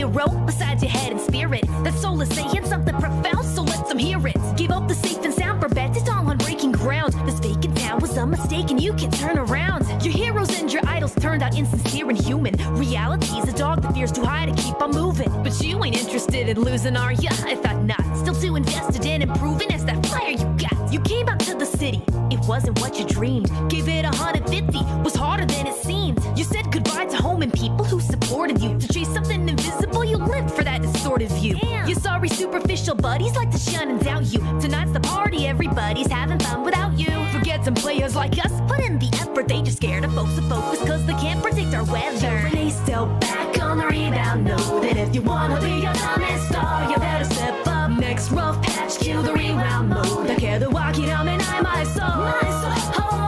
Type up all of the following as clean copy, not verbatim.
hero beside your head and spirit. That soul is saying something profound, so let them hear it. Give up the safe and sound, for bet it's all on breaking ground. This vacant town was a mistake and you can turn around. Your heroes and your idols turned out insincere and human. Reality's a dog that fears too high to keep on moving. But you ain't interested in losing, are ya? I thought not. Still too invested in improving as that fire you got. You came out to the city, it wasn't what you dreamed. Gave it 150, was harder than it seemed. You said goodbye to home and people who supported you. To chase something invisible, you lived for that distorted view. Damn. Your sorry superficial buddies like to shun and doubt you. Tonight's the party, everybody's having fun without you. Forget some players like us, put in the effort. They just scared of folks to focus cause they can't predict our weather. Renee's still back on the rebound. Know that if you wanna be a common star, you better step up. Next rough patch, cue the rewound mode. I care the walking on and I my soul.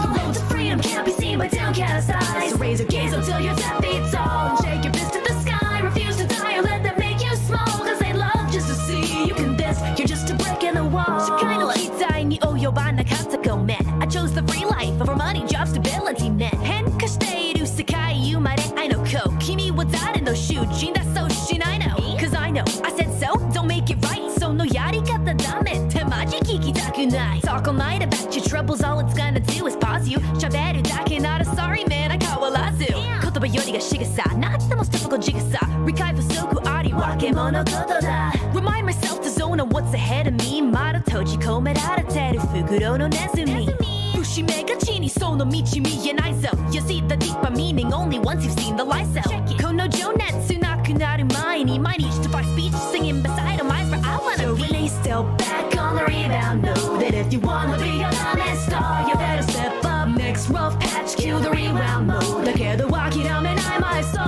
The road to freedom can't be seen by downcast eyes. So raise your gaze until your 10 feet tall and shake your fist at the sky. Refuse to die or let them make you small, cause they love just to see you convinced you're just a brick in the wall. So kind of kitai ni oyo ba nakatako men. I chose the free life over money, job stability net. Henkashiteiru sekai yumare I know ko. Kimi wa dare no shujin da so shinai no. Cause I know, I said so, don't make it right. So no yarikata dame, temaji kikitakunai. Talk all night about your troubles, all it's gonna do is pause you. Shaberu dake nara sorry man, I kawarazu. Kotoba yori ga shigasa, not the most typical jigasa. Rikai fusoku ari wakemono koto da. Remind myself to zone on what's ahead of me. Mara toji komerareteru fukuro no nezumi. Fushime ga chi ni so no michi mienai zo. You see the deeper meaning only once you've seen the light cell. Kono jonetsu nakunaru mai ni mainichi to find speech singing beside him eyes for I wanna be. Renee's still back on the rebound. Know that if you wanna be a common star, you better step up. Next rough patch, cue the rewound mode. I care the walking down and I my soul.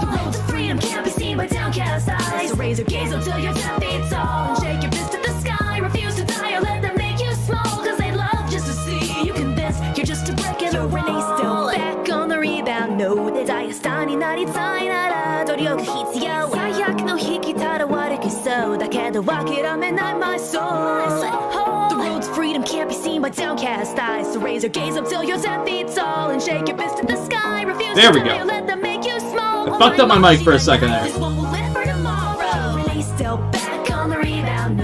The road to freedom can't be seen by downcast eyes. So raise your gaze until you're 10 feet tall and shake your fist at the sky. Refuse to die or let them make you small, cause they love just to see you convinced you're just a brick in the wall. Renee's still back on the rebound. Know that I am standingなりたいなら努力必要。最悪の引きたら悪くそうだけど諦めない my soul. The road to freedom can't be seen by downcast eyes. So raise your gaze up till you're 10 feet tall and shake your fist at the sky. Refuse There to we die go. or let them make you small. I fucked up my mic for a second there.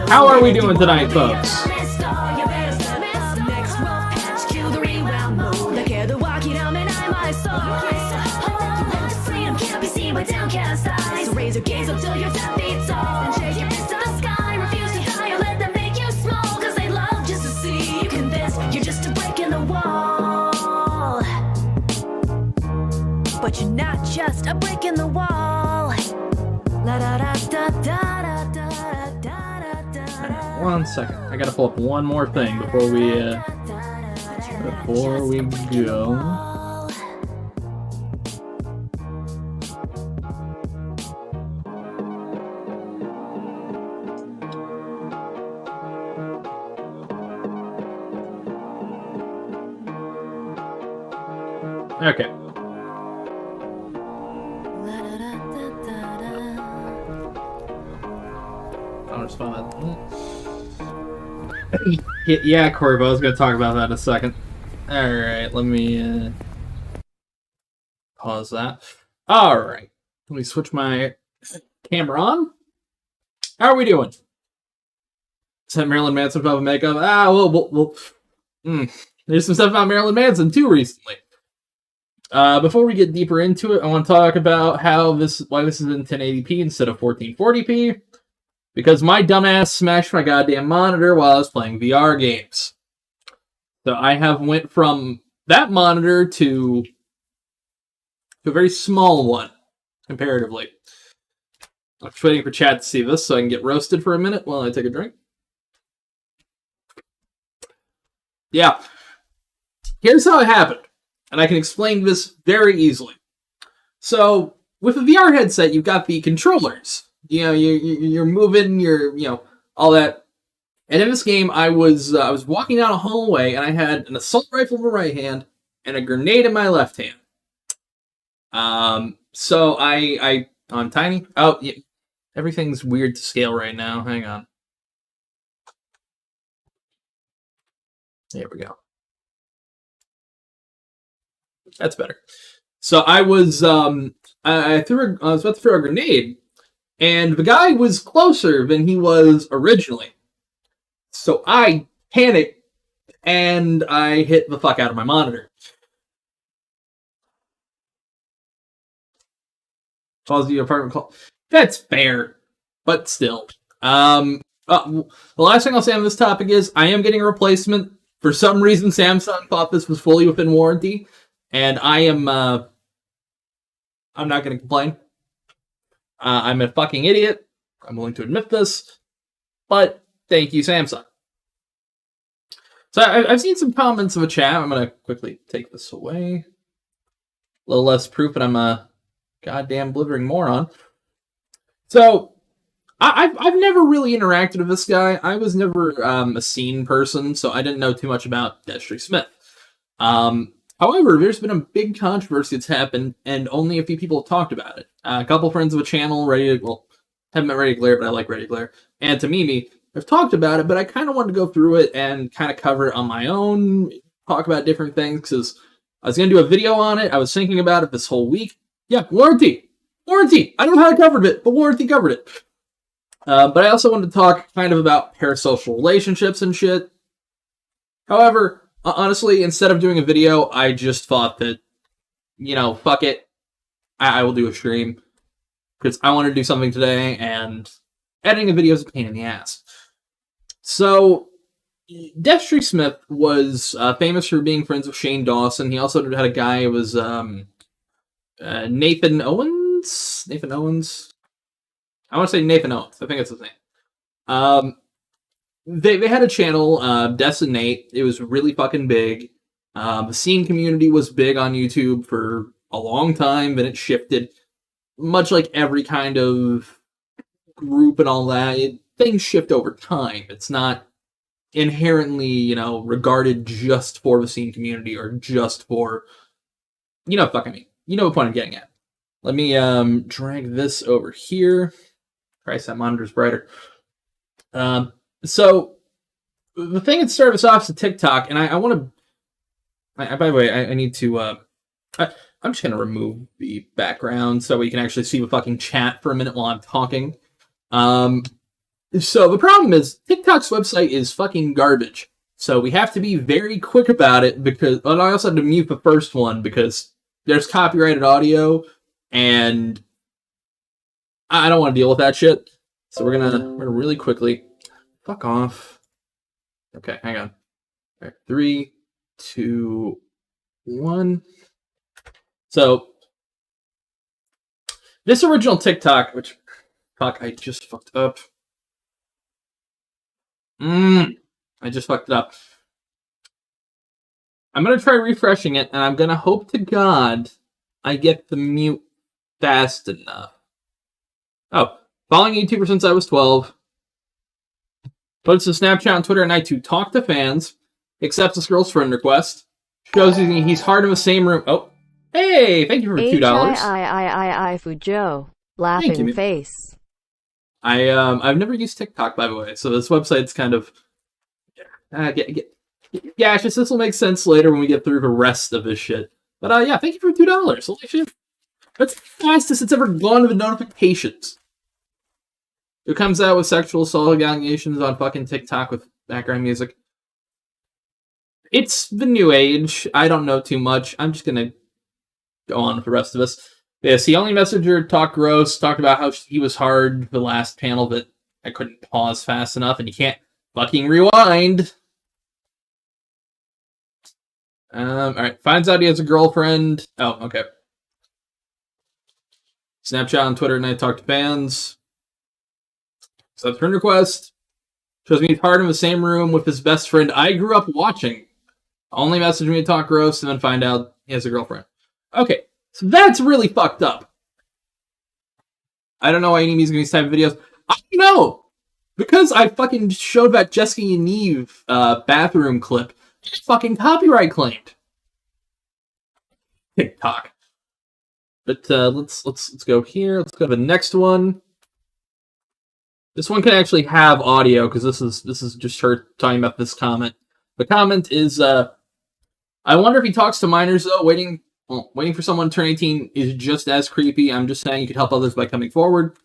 How are we doing tonight, folks? So raise your gaze up till you're 10 feet tall and shake your fist at the sky. Refuse to die or let them make you small, cause they love just to see you convinced you're just a brick in the wall. But you're not just a brick in the wall. La da da da da da da da. 1 second. I gotta pull up one more thing before we go. Okay. I'll respond. Yeah, Corvo, I was going to talk about that in a second. Alright, let me pause that. Alright. Let me switch my camera on. How are we doing? Said Marilyn Manson about makeup. There's some stuff about Marilyn Manson too recently. Before we get deeper into it, I want to talk about why this is in 1080p instead of 1440p. Because my dumbass smashed my goddamn monitor while I was playing VR games. So I have went from that monitor to a very small one, comparatively. I'm just waiting for chat to see this so I can get roasted for a minute while I take a drink. Yeah. Here's how it happened. And I can explain this very easily. So, with a VR headset, you've got the controllers. You know, you're moving, all that. And in this game, I was walking down a hallway, and I had an assault rifle in my right hand and a grenade in my left hand. So I'm tiny. Oh, yeah, everything's weird to scale right now. Hang on. There we go. That's better. So I was I was about to throw a grenade, and the guy was closer than he was originally. So I panicked, and I hit the fuck out of my monitor. Fuzhou apartment call. That's fair, but still. The last thing I'll say on this topic is I am getting a replacement. For some reason, Samsung thought this was fully within warranty, and I'm not going to complain. I'm a fucking idiot. I'm willing to admit this, but thank you, Samsung. So I've seen some comments of a chat. I'm going to quickly take this away. A little less proof that I'm a goddamn blithering moron. So I've never really interacted with this guy. I was never a scene person, so I didn't know too much about Destery Smith. However, there's been a big controversy that's happened, and only a few people have talked about it. A couple friends of a channel, haven't met Ready to Glare, but I like Ready to Glare, and Tamimi have talked about it, but I kind of wanted to go through it and kind of cover it on my own, talk about different things, because I was going to do a video on it. I was thinking about it this whole week. Yeah, warranty! Warranty! I don't know how I covered it, but warranty covered it. But I also wanted to talk kind of about parasocial relationships and shit. However, honestly, instead of doing a video, I just thought that, fuck it. I will do a stream. Because I want to do something today, and editing a video is a pain in the ass. So, Destery Smith was famous for being friends with Shane Dawson. He also had a guy who was Nathan Owens? Nathan Owens? I want to say Nathan Owens. I think that's his name. They had a channel, Des and Nate. It was really fucking big. The scene community was big on YouTube for a long time, then it shifted. Much like every kind of group and all that, things shift over time. It's not inherently, regarded just for the scene community or just for, fuck I mean. You know what point I'm getting at. Let me drag this over here. Christ, that monitor's brighter. So, the thing that started us off is TikTok, and I want to... by the way, I need to... I'm just going to remove the background so we can actually see the fucking chat for a minute while I'm talking. So, the problem is, TikTok's website is fucking garbage. So, we have to be very quick about it, because... And I also had to mute the first one, because there's copyrighted audio, and I don't want to deal with that shit. So we're gonna really quickly... Fuck off. Okay, hang on. All right, 3, 2, 1. So, this original TikTok, which... Fuck, I just fucked up. I just fucked it up. I'm gonna try refreshing it, and I'm gonna hope to God I get the mute fast enough. Oh, following YouTuber since I was 12. Posts to Snapchat and Twitter at night to talk to fans. Accepts this girl's friend request. Shows you he's hard in the same room. Oh, hey, thank you for $2. Fuzhou. Laughing face. I've never used TikTok, by the way, so this website's kind of... Yeah, this will make sense later when we get through the rest of this shit. But yeah, thank you for $2. Holy shit. That's the fastest it's ever gone to the notifications. Who comes out with sexual assault allegations on fucking TikTok with background music? It's the new age. I don't know too much. I'm just gonna go on with the rest of this. Yes, he only messenger talked gross, talked about how he was hard the last panel, but I couldn't pause fast enough, and you can't fucking rewind. Alright, finds out he has a girlfriend. Oh, okay. Snapchat on Twitter, and I talk to fans. Accepts friend request. Shows me he's hard in the same room with his best friend I grew up watching. Only message me to talk gross, and then find out he has a girlfriend. Okay, so that's really fucked up. I don't know why you need me in these type of videos. I don't know! Because I fucking showed that Jessica and Eve bathroom clip. It's fucking copyright claimed. TikTok. But let's go here. Let's go to the next one. This one can actually have audio because this is just her talking about this comment. The comment is, I wonder if he talks to minors though, waiting Well, waiting for someone to turn 18 is just as creepy. I'm just saying you could help others by coming forward.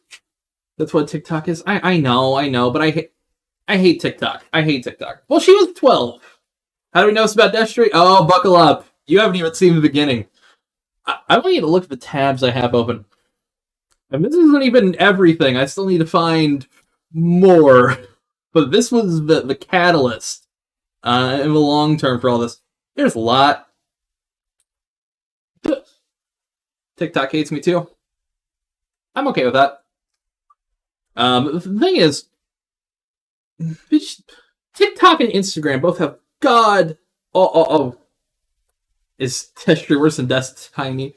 That's what TikTok is. I know, but I hate TikTok. I hate TikTok. Well, she was 12. How do we know this about Destery? Oh, buckle up. You haven't even seen the beginning. I want you to look at the tabs I have open. And this isn't even everything. I still need to find more. But this was the catalyst in the long term for all this. There's a lot. TikTok hates me too. I'm okay with that. The thing is, TikTok and Instagram both have is Destery worse than Destiny?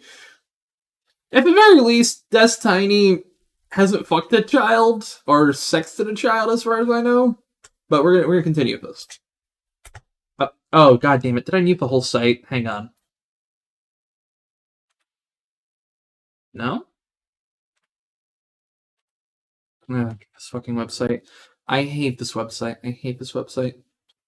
At the very least, Destiny hasn't fucked a child or sexted a child, as far as I know. But we're gonna continue with this. Oh, god damn it! Did I mute the whole site? Hang on. No? This fucking website. I hate this website. I hate this website.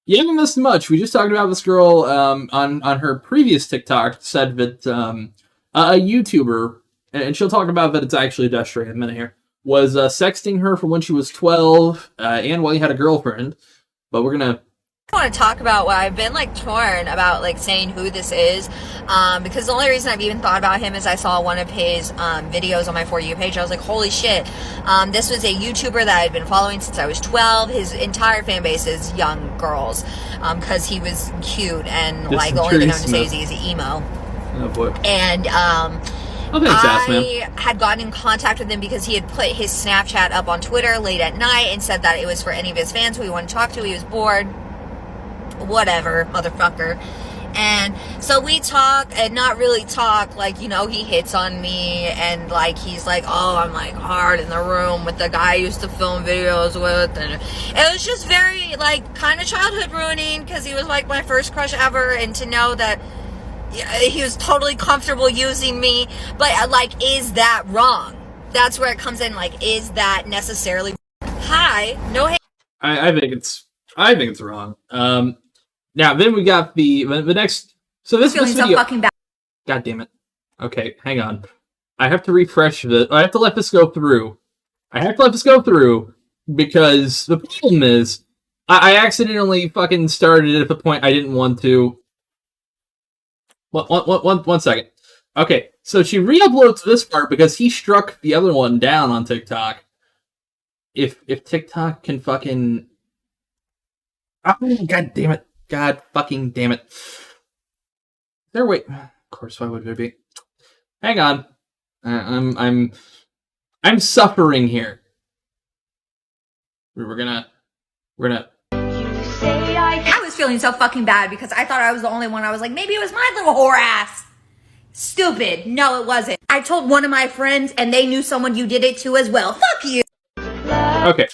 You haven't missed much. We just talked about this girl on her previous TikTok said that a YouTuber, and she'll talk about that it's actually Destery in a minute here, was sexting her from when she was 12 and while he had a girlfriend. But we're gonna... I want to talk about what I've been torn about saying who this is, because the only reason I've even thought about him is I saw one of his videos on my For You page. I was like, holy shit, this was a YouTuber that I'd been following since I was 12. His entire fan base is young girls, because he was cute, and the only thing I'm to say is he's emo. Oh boy. And I had gotten in contact with him because he had put his Snapchat up on Twitter late at night and said that it was for any of his fans who he wanted to talk to. He was bored. Whatever, motherfucker. And so we talk, and not really talk, he hits on me, and he's I'm hard in the room with the guy I used to film videos with, and it was just very kind of childhood ruining, because he was my first crush ever, and to know that he was totally comfortable using me, but is that wrong? That's where it comes in. Is that necessarily hi? No hate. I think it's wrong. Now then we got the next. So this video. So fucking bad. God damn it. Okay, hang on. I have to refresh it. I have to let this go through. Because the problem is I accidentally fucking started it at the point I didn't want to. One second. Okay, so she re-uploads this part because he struck the other one down on TikTok. If TikTok can fucking... Oh, god damn it. God fucking damn it. There, wait. Of course, why would there be? Hang on. I'm suffering here. We're gonna... I was feeling so fucking bad because I thought I was the only one. I was like, maybe it was my little whore ass. Stupid. No, it wasn't. I told one of my friends, and they knew someone you did it to as well. Fuck you. Okay.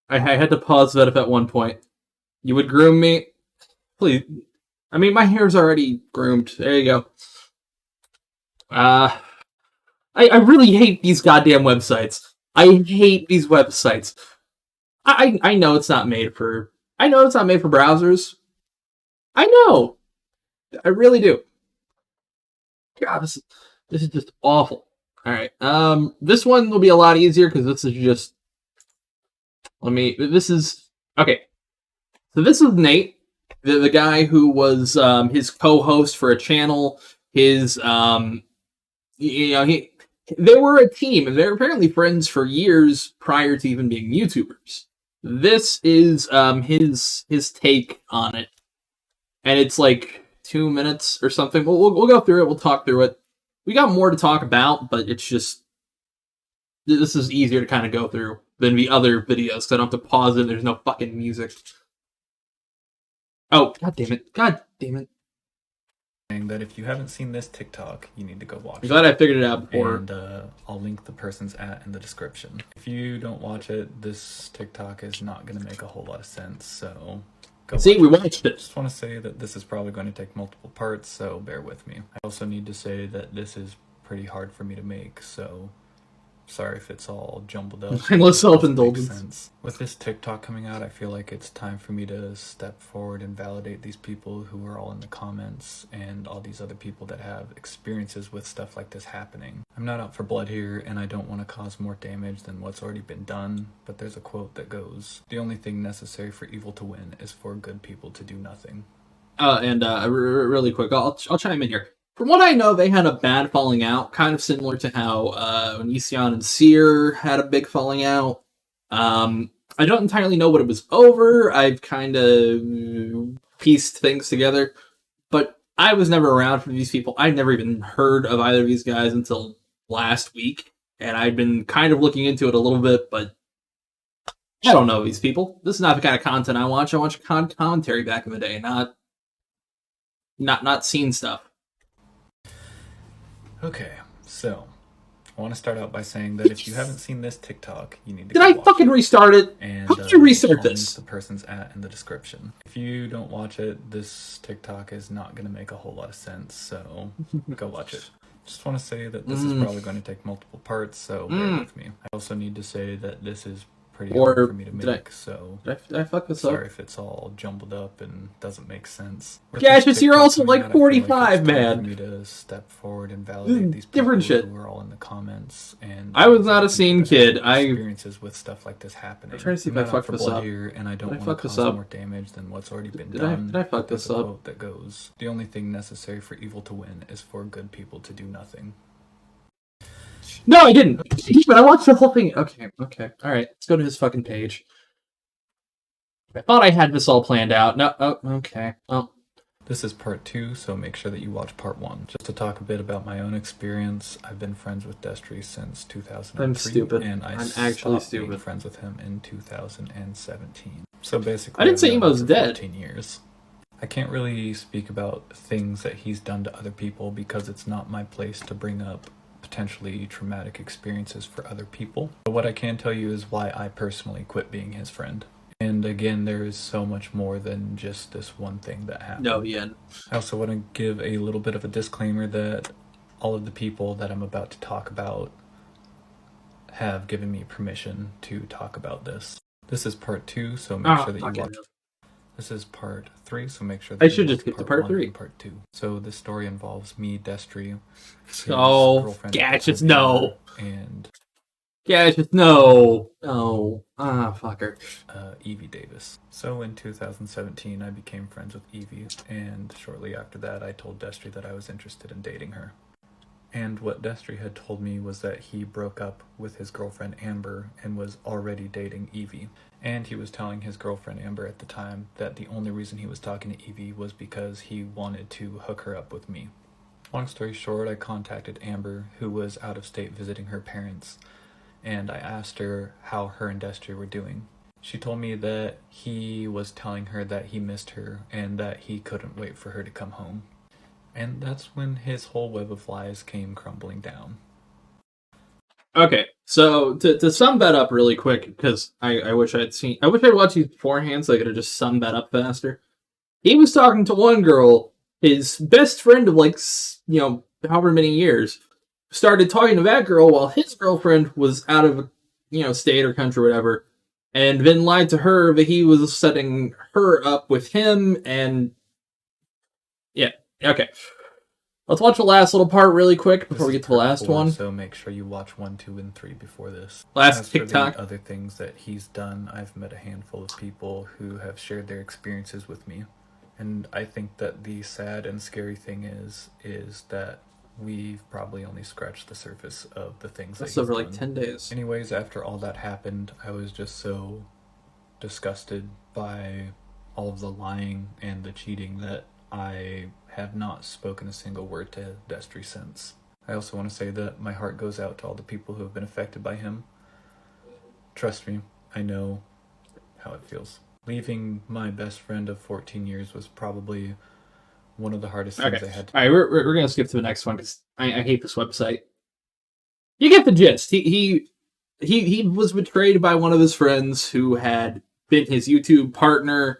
I had to pause that at one point. You would groom me? Please. I mean, my hair's already groomed. There you go. I really hate these goddamn websites. I hate these websites. I know it's not made for... I know it's not made for browsers. I know. I really do. God, this is just awful. Alright. This one will be a lot easier because this is just... This is... Okay. So this is Nate, the guy who was his co-host for a channel. His, they were a team, and they were apparently friends for years prior to even being YouTubers. This is his take on it, and it's 2 minutes or something. We'll go through it. We'll talk through it. We got more to talk about, but it's just this is easier to kind of go through than the other videos, so I don't have to pause it. There's no fucking music. Oh, god damn it. God damn it. That if you haven't seen this TikTok, you need to go watch it. I'm glad I figured it out before. And I'll link the person's @ in the description. If you don't watch it, this TikTok is not going to make a whole lot of sense, so go See, we watched it. I just want to say that this is probably going to take multiple parts, so bear with me. I also need to say that this is pretty hard for me to make, so Sorry if it's all jumbled up. Mindless It doesn't make self-indulgence. sense. With this TikTok coming out, I feel like it's time for me to step forward and validate these people who are all in the comments and all these other people that have experiences with stuff like this happening. I'm not out for blood here, and I don't want to cause more damage than what's already been done, but there's a quote that goes, "The only thing necessary for evil to win is for good people to do nothing." Really quick, I'll chime in here. From what I know, they had a bad falling out, kind of similar to how Onision and Seer had a big falling out. I don't entirely know what it was over. I've kind of pieced things together, but I was never around for these people. I never even heard of either of these guys until last week, and I've been kind of looking into it a little bit, but I don't know these people. This is not the kind of content I watch. I watch commentary back in the day, not scene stuff. Okay, so I want to start out by saying that if you haven't seen this TikTok, you need to Did go I watch fucking it. restart it? And How did you restart I'll this? link the person's in the description. If you don't watch it, this TikTok is not going to make a whole lot of sense, so go watch it. Just want to say that this is probably going to take multiple parts, so bear with me. I also need to say that this is pretty hard for me to make, so Did I fuck this sorry up? if it's all jumbled up and doesn't make sense. With Yeah, it's this just you're TikTok also coming like out, I feel 45, it's time man. For me to step forward and validate these people Different shit. who are all in the comments. And I was these not other a scene people that kid. have experiences with stuff like this happening. I'm trying to see if I'm I not fucked out for this blood up. here, and I don't Did I want fuck to this cause up? more damage than what's already been Did done. I fuck There's this a up? quote that goes, "The only thing necessary for evil to win is for good people to do nothing." No, I didn't. But I watched the whole thing. Okay. All right, let's go to his fucking page. I thought I had this all planned out. No. Oh, okay. Oh. This is part 2, so make sure that you watch part 1. Just to talk a bit about my own experience, I've been friends with Destery since 2003. I'm stupid. And I'm actually stopped being stupid. friends with him in 2017. So basically, I didn't say I've known Emo's him for dead. 14 years. I can't really speak about things that he's done to other people because it's not my place to bring up potentially traumatic experiences for other people. But what I can tell you is why I personally quit being his friend. And again, there is so much more than just this one thing that happened. No, yeah. I also want to give a little bit of a disclaimer that all of the people that I'm about to talk about have given me permission to talk about this. This is part 2, so make sure that you watch. This is part 3, so make sure that I you should watch just skip to part part 1 3. and part 2. So this story involves me, Destery, his Oh, girlfriend, yeah, it's just Sophia, no. and Yeah, it's just no. No. Ah, fucker. Evie Davis. So in 2017, I became friends with Evie, and shortly after that, I told Destery that I was interested in dating her. And what Destery had told me was that he broke up with his girlfriend Amber and was already dating Evie. And he was telling his girlfriend Amber at the time that the only reason he was talking to Evie was because he wanted to hook her up with me. Long story short, I contacted Amber, who was out of state visiting her parents, and I asked her how her and Destery were doing. She told me that he was telling her that he missed her and that he couldn't wait for her to come home. And that's when his whole web of lies came crumbling down. Okay, so to sum that up really quick, because I wish I'd watched these beforehand so I could have just summed that up faster. He was talking to one girl, his best friend of however many years, started talking to that girl while his girlfriend was out of, state or country or whatever, and then lied to her that he was setting her up with him, and yeah, okay. Let's watch the last little part really quick before we get to the last one. So make sure you watch 1, 2, and 3 before this. Last As for TikTok. the other things that he's done, I've met a handful of people who have shared their experiences with me. And I think that the sad and scary thing is that we've probably only scratched the surface of the things that he's That's over done. like 10 days. Anyways, after all that happened, I was just so disgusted by all of the lying and the cheating that I have not spoken a single word to Destery since. I also want to say that my heart goes out to all the people who have been affected by him. Trust me, I know how it feels. Leaving my best friend of 14 years was probably one of the hardest things I had to do. All right, we're gonna skip to the next one because I hate this website. You get the gist. He was betrayed by one of his friends who had been his YouTube partner.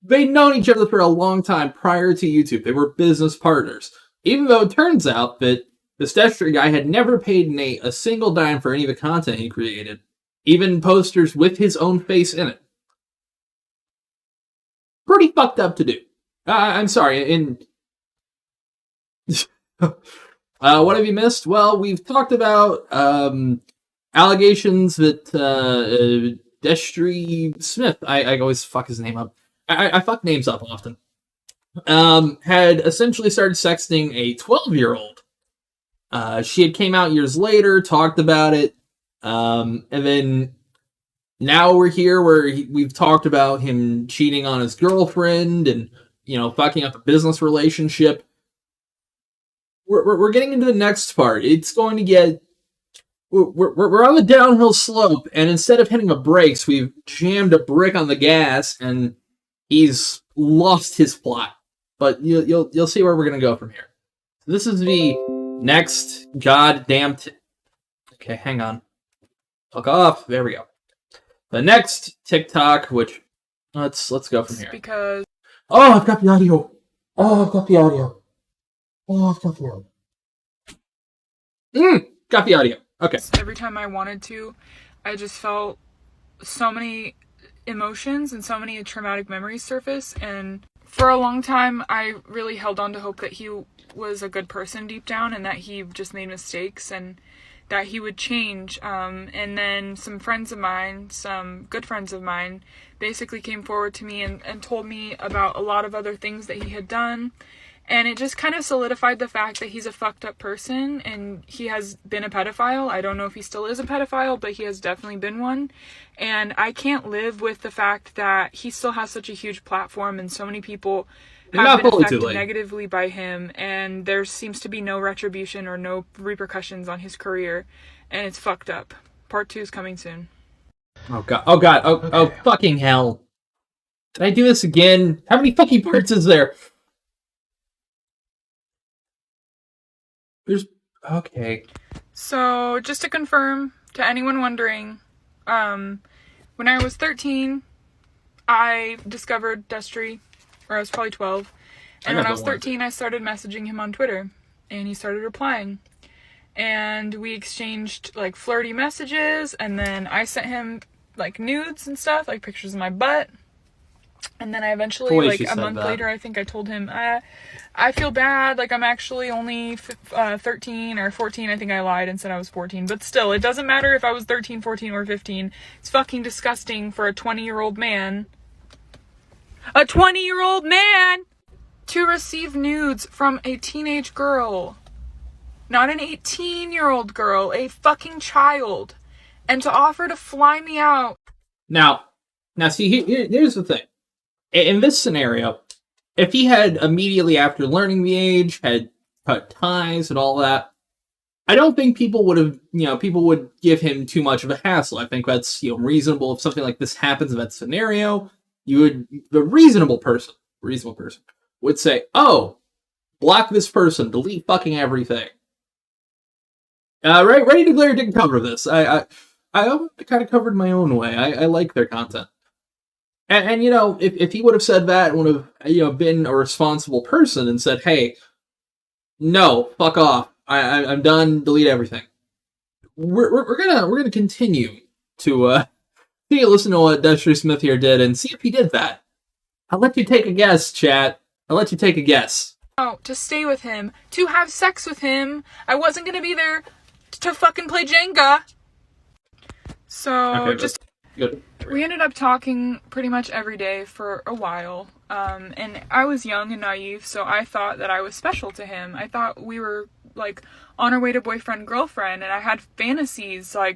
They'd known each other for a long time prior to YouTube. They were business partners. Even though it turns out that this Destery guy had never paid Nate a single dime for any of the content he created, even posters with his own face in it. Pretty fucked up to do. I'm sorry, what have you missed? Well, we've talked about allegations that Destery Smith, I always fuck his name up. I fuck names up often. Had essentially started sexting a 12-year-old. She had came out years later, talked about it, and then now we're here where we've talked about him cheating on his girlfriend and, fucking up a business relationship. We're getting into the next part. It's going to get... We're on the downhill slope, and instead of hitting the brakes, we've jammed a brick on the gas, and he's lost his plot. But you'll see where we're going to go from here. So this is the next goddamn... Okay, hang on. Fuck off. There we go. The next TikTok, which... Let's go from here. Because... Oh, I've got the audio. Got the audio. Okay. Every time I wanted to, I just felt so many emotions and so many traumatic memories surface. And for a long time, I really held on to hope that he was a good person deep down and that he just made mistakes and that he would change. And then some friends of mine, some good friends of mine, basically came forward to me and told me about a lot of other things that he had done. And it just kind of solidified the fact that he's a fucked up person and he has been a pedophile. I don't know if he still is a pedophile, but he has definitely been one. And I can't live with the fact that he still has such a huge platform and so many people have been affected negatively by him. And there seems to be no retribution or no repercussions on his career. And it's fucked up. Part 2 is coming soon. Oh god. Oh fucking hell. Did I do this again? How many fucking parts is there? Okay. So, just to confirm, to anyone wondering, when I was 13, I discovered Destery, or I was probably 12, and when I was 13, I started messaging him on Twitter, and he started replying, and we exchanged, flirty messages, and then I sent him, nudes and stuff, pictures of my butt, and then I eventually, a month later, I think I told him, I feel bad, I'm actually only 13 or 14, I think I lied and said I was 14, but still, it doesn't matter if I was 13, 14, or 15, it's fucking disgusting for a 20-year-old man, to receive nudes from a teenage girl, not an 18-year-old girl, a fucking child, and to offer to fly me out. Now see, here's the thing. In this scenario, if he had immediately after learning the age, had cut ties and all that, I don't think people would give him too much of a hassle. I think that's, reasonable. If something like this happens in that scenario, the reasonable person would say, oh, block this person, delete fucking everything. Ready to Glare didn't cover this. I kind of covered my own way. I like their content. And if he would have said that and would have, been a responsible person and said, hey, no, fuck off. I'm done, delete everything. We're gonna continue to listen to what Destery Smith here did and see if he did that. I'll let you take a guess, chat. I'll let you take a guess. Oh, to stay with him, to have sex with him. I wasn't gonna be there to fucking play Jenga. So, okay, good. We ended up talking pretty much every day for a while, and I was young and naive, so I thought that I was special to him. I thought we were, on our way to boyfriend-girlfriend, and I had fantasies, I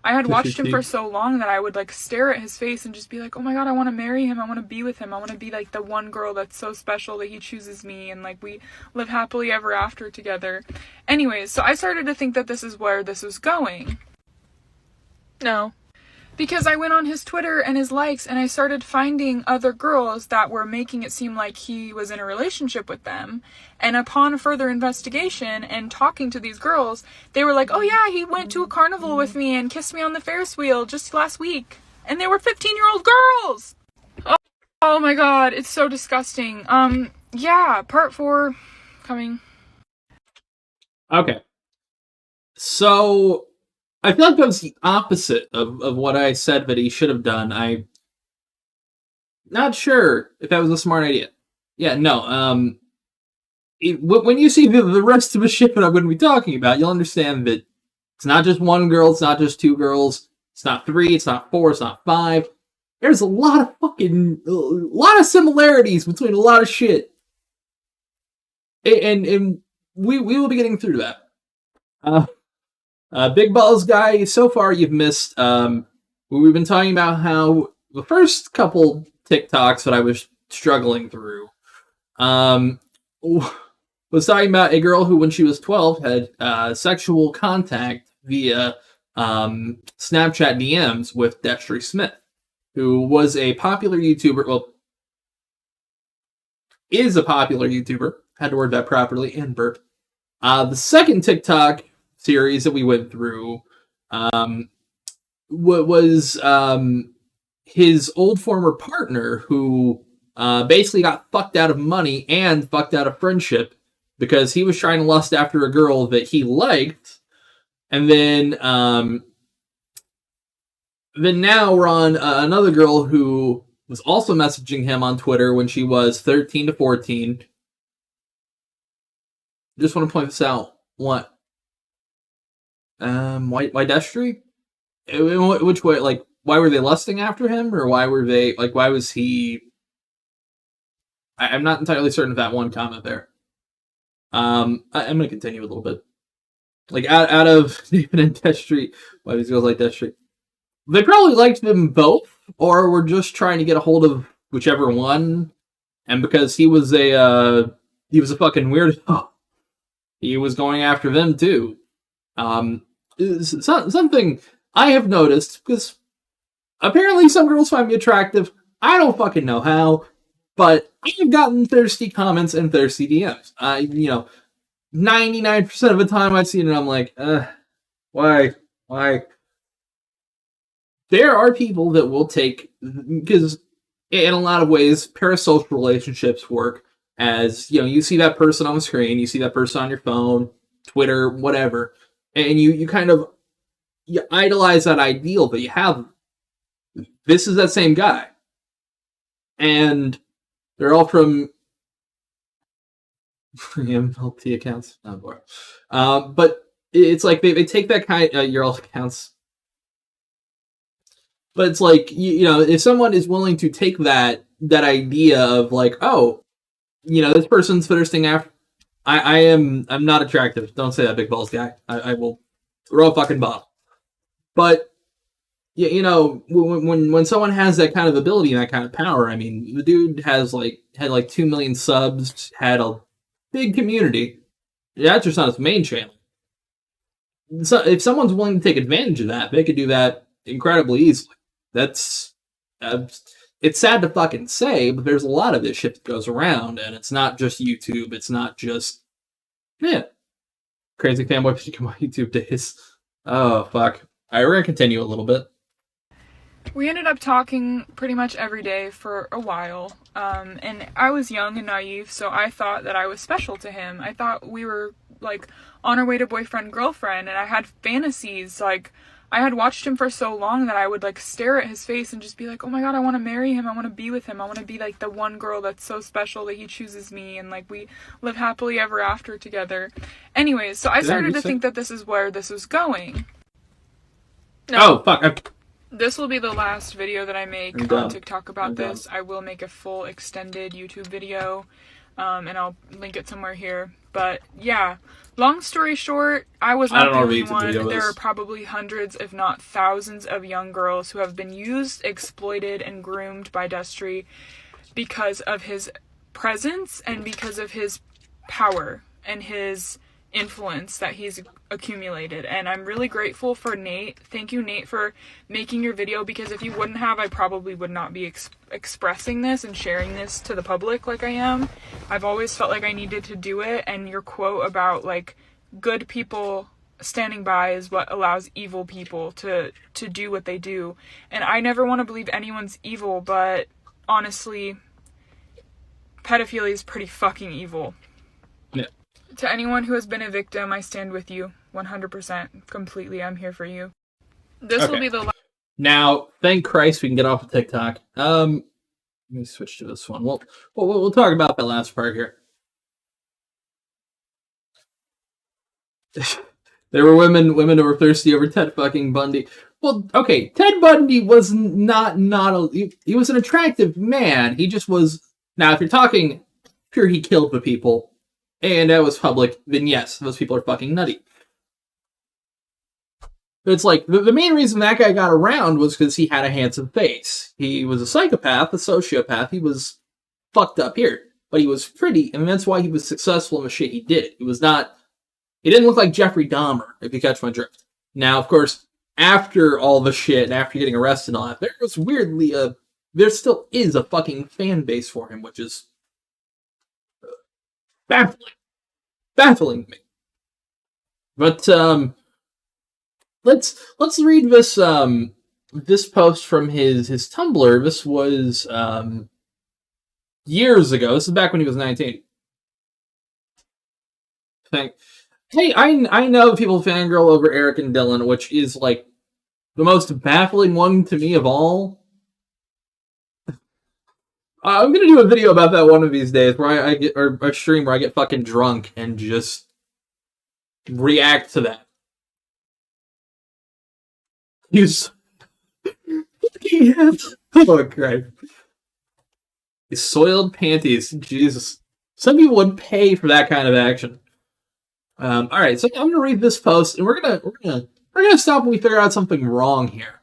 had watched him for so long that I would, stare at his face and just be like, oh my god, I want to marry him, I want to be with him, I want to be, the one girl that's so special that he chooses me, and, we live happily ever after together. Anyways, so I started to think that this is where this was going. No. Because I went on his Twitter and his likes and I started finding other girls that were making it seem like he was in a relationship with them. And upon further investigation and talking to these girls, they were like, oh yeah, he went to a carnival with me and kissed me on the Ferris wheel just last week. And they were 15-year-old girls! Oh my god, it's so disgusting. Yeah, part 4 coming. Okay. So, I feel like that was the opposite of what I said that he should have done. I'm not sure if that was a smart idea. Yeah, no. When you see the rest of the shit that I'm going to be talking about, you'll understand that it's not just one girl, it's not just two girls, it's not three, it's not four, it's not five. There's a lot of similarities between a lot of shit. And we will be getting through that. Big Balls guy, so far you've missed, we've been talking about how the first couple TikToks that I was struggling through, was talking about a girl who, when she was 12, had sexual contact via Snapchat DMs with Destery Smith, who was a popular YouTuber, well, is a popular YouTuber, had to word that properly, and burp. The second TikTok series that we went through was his old former partner who basically got fucked out of money and fucked out of friendship because he was trying to lust after a girl that he liked, and then now we're on another girl who was also messaging him on Twitter when she was 13 to 14. Just want to point this out. What? Why Destery? Which way? Like, why were they lusting after him, or why were they like? Why was he? I'm not entirely certain of that one comment there. I'm going to continue a little bit. Like, out of Nathan and Destery, why these girls like Destery? They probably liked them both, or were just trying to get a hold of whichever one. And because he was a fucking weirdo, he was going after them too. Something I have noticed, because apparently some girls find me attractive. I don't fucking know how, but I've gotten thirsty comments and thirsty DMs. 99% of the time I've seen it, I'm like, why? There are people that will take, because in a lot of ways, parasocial relationships work as, you see that person on the screen, you see that person on your phone, Twitter, whatever, and you kind of, you idolize that ideal that you have. This is that same guy. And they're all from MLT accounts. Oh, boy. But it's like they take that kind of your all accounts. But it's like, if someone is willing to take that idea of like, oh, this person's thirsting after, I'm not attractive. Don't say that, Big Balls guy. I will throw a fucking bottle. But when someone has that kind of ability and that kind of power, I mean, the dude had 2 million subs, had a big community. That's just on his main channel. So if someone's willing to take advantage of that, they could do that incredibly easily. That's it's sad to fucking say, but there's a lot of this shit that goes around, and it's not just YouTube. It's not just crazy fanboy picking my YouTube days. Oh fuck! All right, we're gonna continue a little bit. We ended up talking pretty much every day for a while, and I was young and naive, so I thought that I was special to him. I thought we were, like, on our way to boyfriend-girlfriend, and I had fantasies, like, I had watched him for so long that I would, like, stare at his face and just be like, oh my god, I want to marry him, I want to be with him, I want to be, like, the one girl that's so special that he chooses me, and, like, we live happily ever after together. Anyways, so I started to think that this is where this was going. No. Oh, fuck. This will be the last video that I make on TikTok about this. I will make a full extended YouTube video, and I'll link it somewhere here. But yeah, long story short, I was not the only one. There are probably hundreds, if not thousands, of young girls who have been used, exploited, and groomed by Destery because of his presence and because of his power and his influence that he's accumulated. And I'm really grateful for Nate. Thank you, Nate, for making your video, because if you wouldn't have, I probably would not be expressing this and sharing this to the public like I am. I've always felt like I needed to do it, and your quote about, like, good people standing by is what allows evil people to do what they do. And I never want to believe anyone's evil, but honestly, pedophilia is pretty fucking evil. Yeah. To anyone who has been a victim, I stand with you 100%, completely. I'm here for you. This will be the last. Now, thank Christ we can get off of TikTok. Let me switch to this one. We'll talk about that last part here. There were women who were thirsty over Ted fucking Bundy. Well, okay, Ted Bundy was he was an attractive man. He just was. Now, if you're talking pure, he killed the people, and that was public, then yes, those people are fucking nutty. But it's like, the main reason that guy got around was because he had a handsome face. He was a psychopath, a sociopath. He was fucked up here, but he was pretty, and that's why he was successful in the shit he did. He didn't look like Jeffrey Dahmer, if you catch my drift. Now, of course, after all the shit, and after getting arrested and all that, there still is a fucking fan base for him, which is baffling to me. But, let's read this post from his Tumblr. This was, years ago. This is back when he was 19. Hey, I know people fangirl over Eric and Dylan, which is, like, the most baffling one to me of all. I'm gonna do a video about that one of these days, where I get, or a stream where I get fucking drunk and just react to that. He's... Oh, Christ. His soiled panties. Jesus. Some people would pay for that kind of action. Alright, so I'm gonna read this post, and we're gonna stop when we figure out something wrong here.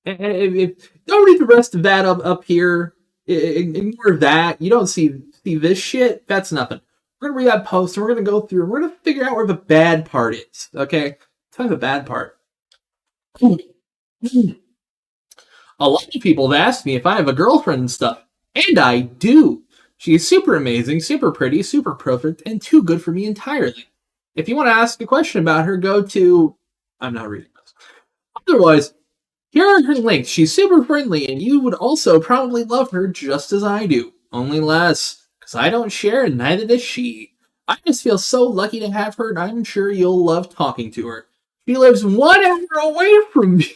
Don't read the rest of that up here. Ignore that. You don't see this shit. That's nothing. We're gonna read that post, and we're gonna go through, and we're gonna figure out where the bad part is. Okay? Tell me the bad part. A lot of people have asked me if I have a girlfriend and stuff. And I do. She's super amazing, super pretty, super perfect, and too good for me entirely. If you want to ask a question about her, go to... I'm not reading this. Otherwise, here are her links. She's super friendly, and you would also probably love her just as I do. Only less, because I don't share, and neither does she. I just feel so lucky to have her, and I'm sure you'll love talking to her. She lives 1 hour away from me.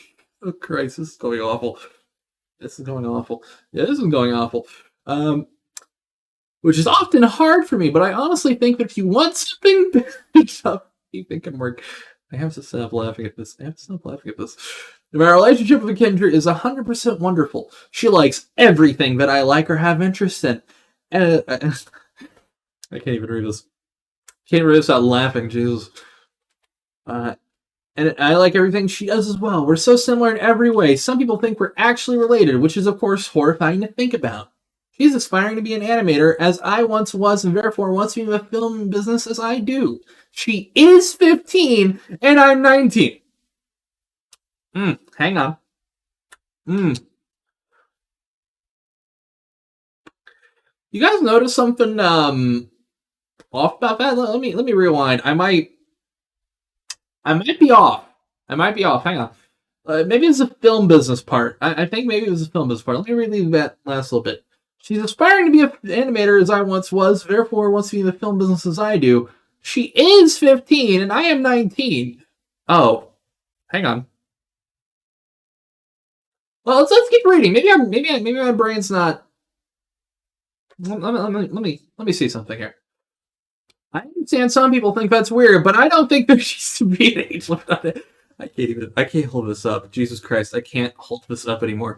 Oh, Christ, this is going awful. This is going awful. Yeah, this is going awful. Which is often hard for me, but I honestly think that if you want something, you think can work. I have to stop laughing at this. My relationship with Kendra is 100% wonderful. She likes everything that I like or have interest in. And I can't even read this. Can't read this without laughing, Jesus. And I like everything she does as well. We're so similar in every way. Some people think we're actually related, which is, of course, horrifying to think about. She's aspiring to be an animator, as I once was, and therefore wants to be in the film business as I do. She is 15, and I'm 19. Hang on. You guys notice something off about that? Let me rewind. I might be off. Hang on. Maybe it's a film business part. I think maybe it was a film business part. Let me read that last little bit. She's aspiring to be an animator as I once was, therefore wants to be in the film business as I do. She is 15, and I am 19. Oh, hang on. Well, let's keep reading. Maybe my brain's not. Let me see something here. I understand some people think that's weird, but I don't think there needs to be an age limit on it. I can't hold this up. Jesus Christ, I can't hold this up anymore.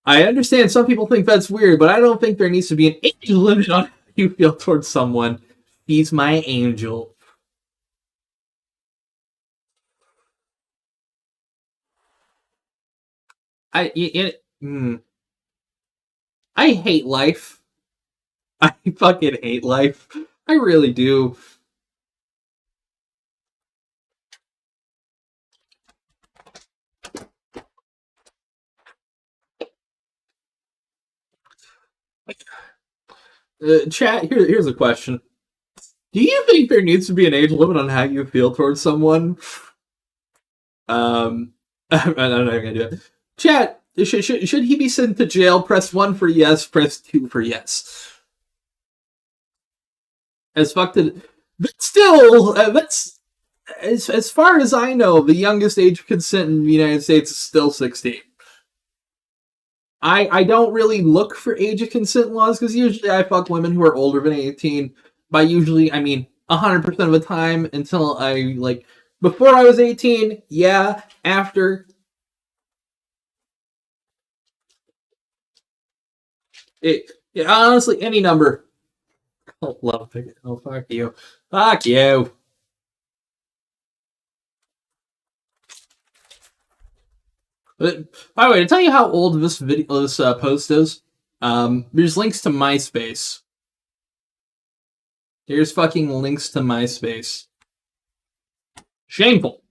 I understand some people think that's weird, but I don't think there needs to be an age limit on how you feel towards someone. He's my angel. I hate life. I fucking hate life. I really do. Chat, here's a question. Do you think there needs to be an age limit on how you feel towards someone? I'm not gonna do it. Chat, should he be sent to jail? Press 1 for yes, press 2 for yes. as fucked it. But still, that's as far as I know, the youngest age of consent in the United States is still 16. I don't really look for age of consent laws because usually I fuck women who are older than 18. By usually, I mean 100% of the time until I, like, before I was 18, yeah, after. Yeah, honestly, any number. Oh, love it. Oh, fuck you. Fuck you. But, by the way, to tell you how old this video, this post is, there's links to MySpace. Here's fucking links to MySpace. Shameful.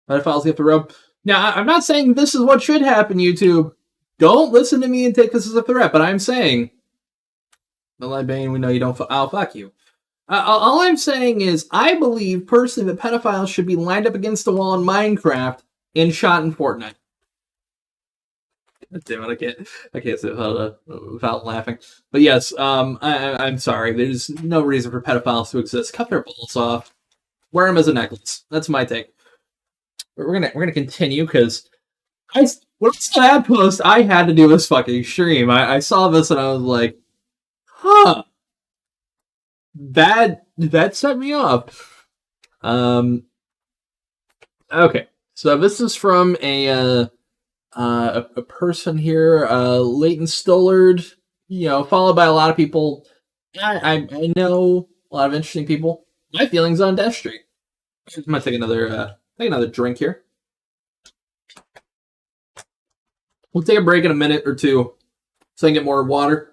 Pedophiles get the rub. Now, I'm not saying this is what should happen, YouTube. Don't listen to me and take this as a threat, but I'm saying... Well, Bane, we know you don't... I'll fuck you. All I'm saying is, I believe, personally, that pedophiles should be lined up against the wall in Minecraft and shot in Fortnite. Damn it, I can't say it without laughing. But yes, I'm sorry. There's no reason for pedophiles to exist. Cut their balls off. Wear them as a necklace. That's my take. But we're gonna continue because when I saw that post, I had to do this fucking stream. I saw this and I was like, huh. That set me off. Okay, so this is from a person here, Leighton Stollard, followed by a lot of people. I know a lot of interesting people. My feelings on Destery. I'm gonna take another drink here. We'll take a break in a minute or two so I can get more water.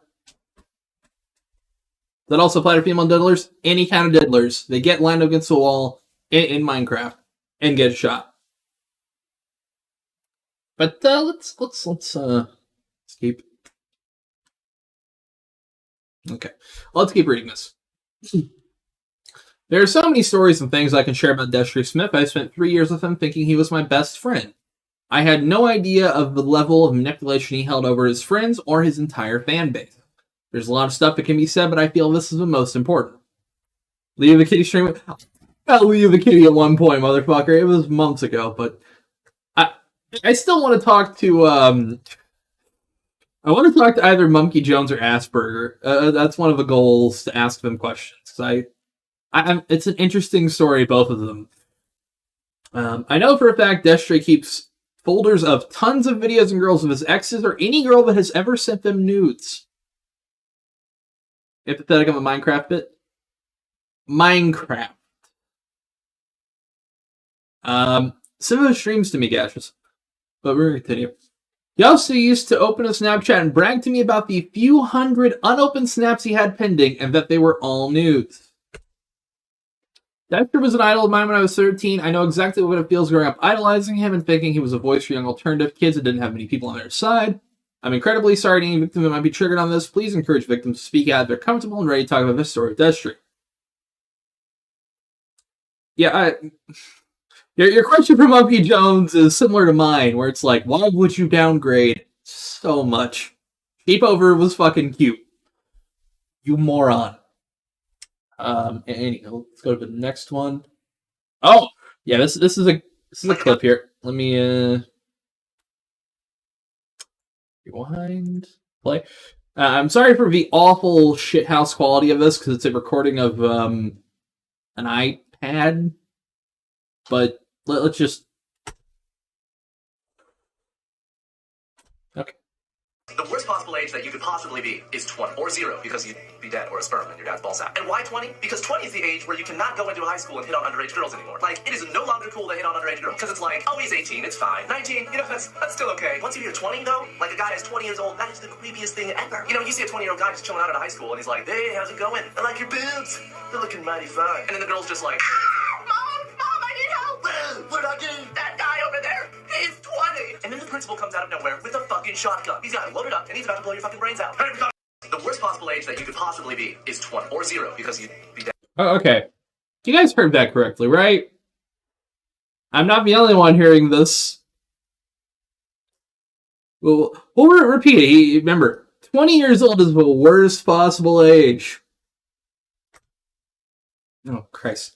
That also apply to female diddlers. Any kind of diddlers. They get lined up against the wall in Minecraft and get shot. But let's keep. Okay, let's keep reading this. There are so many stories and things I can share about Destery Smith. I spent 3 years with him thinking he was my best friend. I had no idea of the level of manipulation he held over his friends or his entire fan base. There's a lot of stuff that can be said, but I feel this is the most important. Leave the Kitty stream. I'll leave the Kitty at one point, motherfucker. It was months ago, but I still want to talk to I want to talk to either Monkey Jones or Asperger. That's one of the goals, to ask them questions. It's an interesting story, both of them. I know for a fact Destery keeps folders of tons of videos and girls of his exes or any girl that has ever sent them nudes. Empathetic of a Minecraft bit? Minecraft. Similar streams to me, Gashes. But we're going to continue. He also used to open a Snapchat and brag to me about the few hundred unopened snaps he had pending and that they were all nudes. Dexter was an idol of mine when I was 13. I know exactly what it feels growing up idolizing him and thinking he was a voice for young alternative kids that didn't have many people on their side. I'm incredibly sorry to any victim that might be triggered on this. Please encourage victims to speak out if they're comfortable and ready to talk about this story of Destry. Yeah, your question from Monkey Jones is similar to mine, where it's like, why would you downgrade so much? Sheepover was fucking cute. You moron. Anyhow, let's go to the next one. Oh, yeah, this is a clip here. Let me rewind, play. I'm sorry for the awful shithouse quality of this because it's a recording of an iPad, but let's just. Okay. The worst possible age that you could possibly be is 20 or 0 because you'd be dead or a sperm in your dad's ballsack. And why 20? Because 20 is the age where you cannot go into high school and hit on underage girls anymore. Like, it is no longer cool to hit on underage girls because it's like, oh, he's 18, it's fine. 19, that's still okay. Once you hit 20 though, like a guy is 20 years old, that is the creepiest thing ever. You see a 20-year-old guy just chilling out at high school and he's like, hey, how's it going? I like your boobs. They're looking mighty fine. And then the girl's just like, Mom, I need help. What did I do? That guy over there, he's 20. And then the principal comes out of nowhere with a fucking shotgun. He's got it loaded up and he's about to blow your fucking brains out. The worst possible age that you could possibly be is 20 or 0 because you'd be dead. Oh, okay. You guys heard that correctly, right? I'm not the only one hearing this. We'll repeat it. Remember, 20 years old is the worst possible age. Oh, Christ.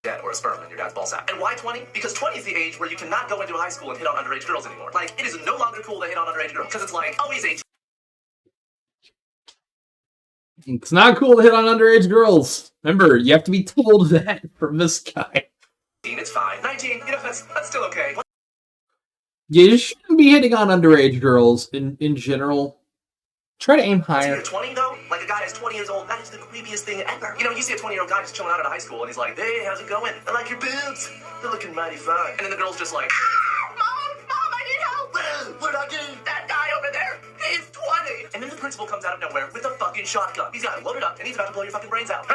Dad or a sperm in your dad's ballsack. And why 20? Because 20 is the age where you cannot go into high school and hit on underage girls anymore. Like, it is no longer cool to hit on underage girls. Because it's like, oh, he's 18. It's not cool to hit on underage girls. Remember, you have to be told that from this guy. It's fine. 19, that's still okay. You shouldn't be hitting on underage girls in general. Try to aim higher. You're 20 though? Like a guy is 20 years old, that is the creepiest thing ever. You know, you see a 20-year-old guy just chilling out at a high school and he's like, hey, how's it going? I like your boobs. They're looking mighty fine. And then the girl's just like, Mom, I need help. What did I do? That guy over there, he's 20. And then the principal comes out of nowhere with a fucking shotgun. He's got it loaded up and he's about to blow your fucking brains out.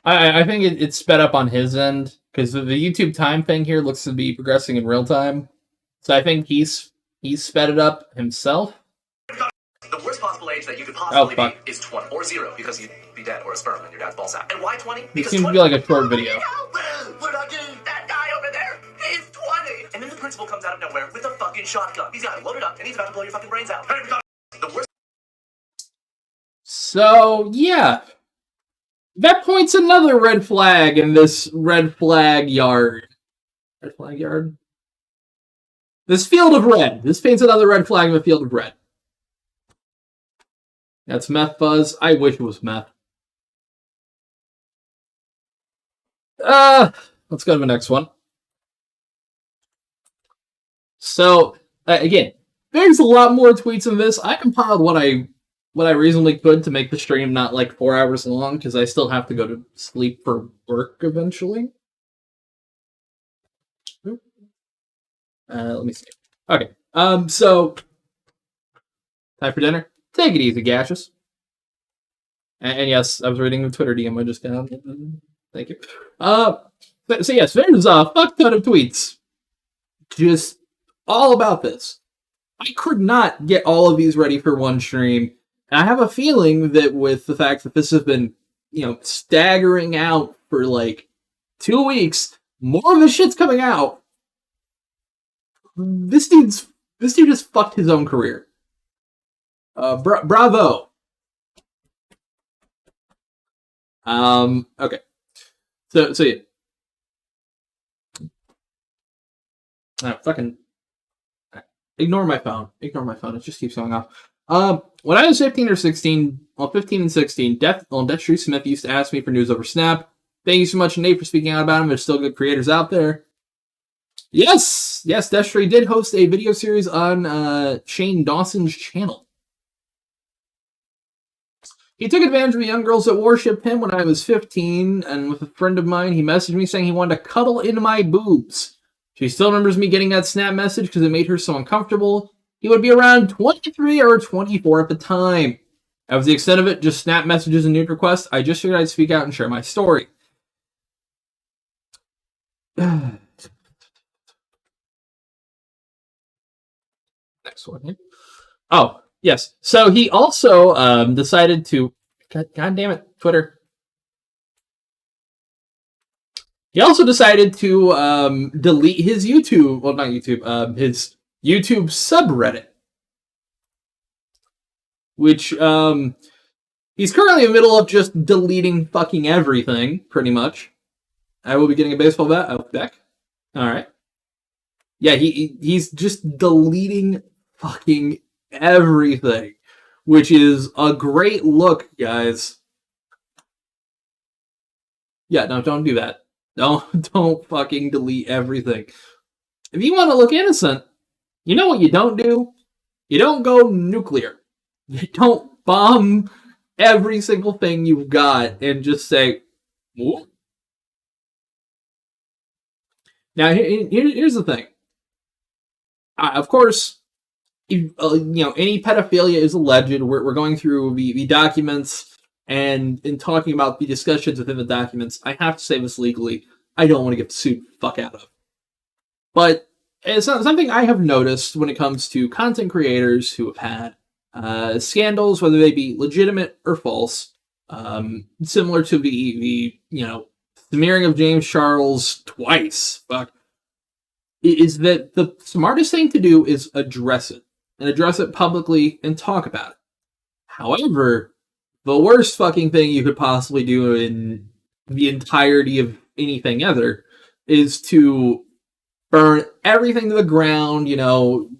I think it's sped up on his end, because the YouTube time thing here looks to be progressing in real time. So I think he's sped it up himself. The worst possible age that you could possibly be is 20 or 0 because you'd be dead or a sperm in your dad's ballsack. And why 20? It seems to be like a short video. What did I do? That guy over there, he's 20. And then the principal comes out of nowhere with a fucking shotgun. He's got it loaded up and he's about to blow your fucking brains out. The worst. So yeah, that points another red flag in this red flag yard. Red flag yard. This field of red. This paints another red flag in the field of red. That's meth buzz. I wish it was meth. Let's go to the next one. So, again, there's a lot more tweets in this. I compiled what I reasonably could to make the stream not like 4 hours long, because I still have to go to sleep for work eventually. Let me see. Okay. So, time for dinner. Take it easy, Gaseous. And yes, I was reading the Twitter DM I just got. Thank you. So yes, there's a fuck ton of tweets. Just all about this. I could not get all of these ready for one stream. And I have a feeling that with the fact that this has been, staggering out for like 2 weeks, more of the shit's coming out. This dude just fucked his own career. Bravo. Okay. So yeah. Fucking ignore my phone. It just keeps going off. When I was 15 or 16, 15 and 16, Destery Smith used to ask me for news over Snap. Thank you so much, Nate, for speaking out about him. There's still good creators out there. Yes, Destery did host a video series on Shane Dawson's channel. He took advantage of the young girls that worship him when I was 15, and with a friend of mine, he messaged me saying he wanted to cuddle in my boobs. She still remembers me getting that Snap message because it made her so uncomfortable. He would be around 23 or 24 at the time. That was the extent of it, just Snap messages and nude requests. I just figured I'd speak out and share my story. Next one here. Oh, yes. So he also decided to... God damn it, Twitter. He also decided to delete his YouTube... Well, not YouTube. His YouTube subreddit. Which, he's currently in the middle of just deleting fucking everything, pretty much. I will be getting a baseball bat. Oh, Beck. Alright. Yeah, he's just deleting fucking everything. Which is a great look, guys. Yeah, no, don't do that. Don't fucking delete everything. If you want to look innocent, you know what you don't do? You don't go nuclear. You don't bomb every single thing you've got and just say, whoop. Now, here's the thing. Of course, any pedophilia is alleged. We're going through the documents and in talking about the discussions within the documents. I have to say this legally. I don't want to get sued the fuck out of. But it's something I have noticed when it comes to content creators who have had scandals, whether they be legitimate or false, similar to the smearing of James Charles twice, is that the smartest thing to do is address it. and address it publicly and talk about it. However, the worst fucking thing you could possibly do in the entirety of anything ever is to burn everything to the ground, you know.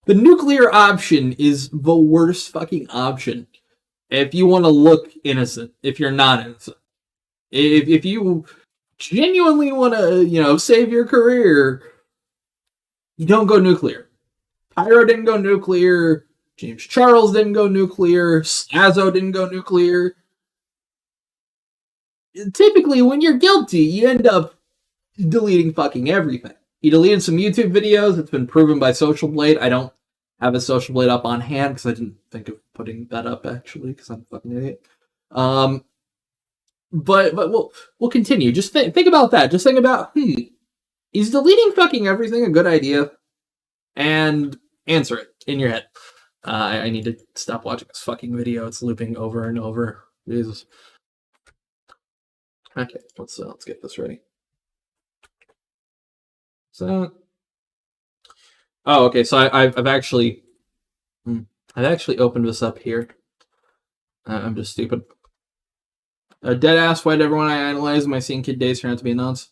The nuclear option is the worst fucking option if you want to look innocent, if you're not innocent. If you genuinely want to, you know, save your career, you don't go nuclear. Pyro didn't go nuclear. James Charles didn't go nuclear. Slazzo didn't go nuclear. Typically, when you're guilty, you end up deleting fucking everything. He deleted some YouTube videos. It's been proven by Social Blade. I don't have a Social Blade up on hand because I didn't think of putting that up, actually, because I'm a fucking idiot. But we'll continue. Just think about that. Just think about, is deleting fucking everything a good idea? And answer it in your head. I need to stop watching this fucking video. It's looping over and over. Jesus. Okay, let's get this ready. So, okay. So I've actually opened this up here. I'm just stupid. Dead ass. Why did everyone I analyze my Seeing Kid days turn out to be a nonce?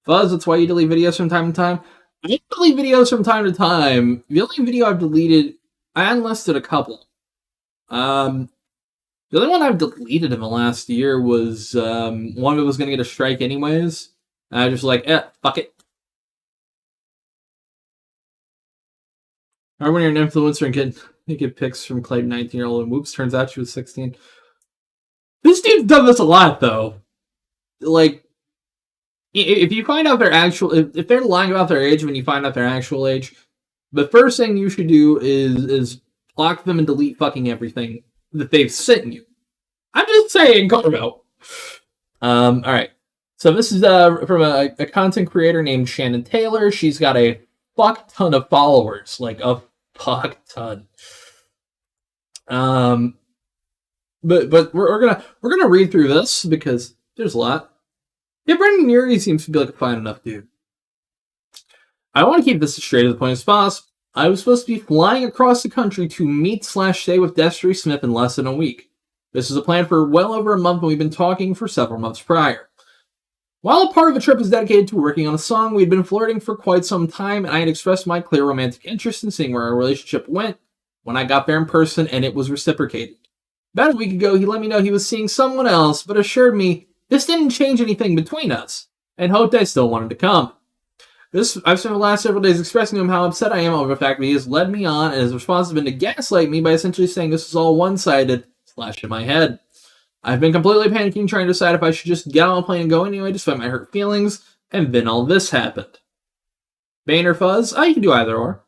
Fuzz. That's why you delete videos from time to time. I delete videos from time to time. The only video I've deleted, I unlisted a couple. The only one I've deleted in the last year was one that was going to get a strike anyways. And I was just like, fuck it. Remember when you're an influencer and get pics from Clay 19-year-old and whoops, turns out she was 16. This dude's done this a lot, though. Like, if you find out their actual... If they're lying about their age when you find out their actual age, the first thing you should do is block them and delete fucking everything that they've sent you. I'm just saying, Carbo. Alright. So this is from a content creator named Shannon Taylor. She's got a fuck ton of followers. Like, a fuck ton. But we're gonna read through this because there's a lot. Yeah, Brendan Urie seems to be like a fine enough dude. I want to keep this as straight to the point as possible. I was supposed to be flying across the country to meet/stay with Destery Smith in less than a week. This was a plan for well over a month, and we've been talking for several months prior. While a part of the trip was dedicated to working on a song, we'd been flirting for quite some time, and I had expressed my clear romantic interest in seeing where our relationship went when I got there in person, and it was reciprocated. About a week ago, he let me know he was seeing someone else, but assured me this didn't change anything between us, and hoped I still wanted to come. I've spent the last several days expressing to him how upset I am over the fact that he has led me on, and his response has been to gaslight me by essentially saying this is all one-sided, slash in my head. I've been completely panicking, trying to decide if I should just get on a plane and go anyway, despite my hurt feelings, and then all this happened. Bane or Fuzz? You can do either or.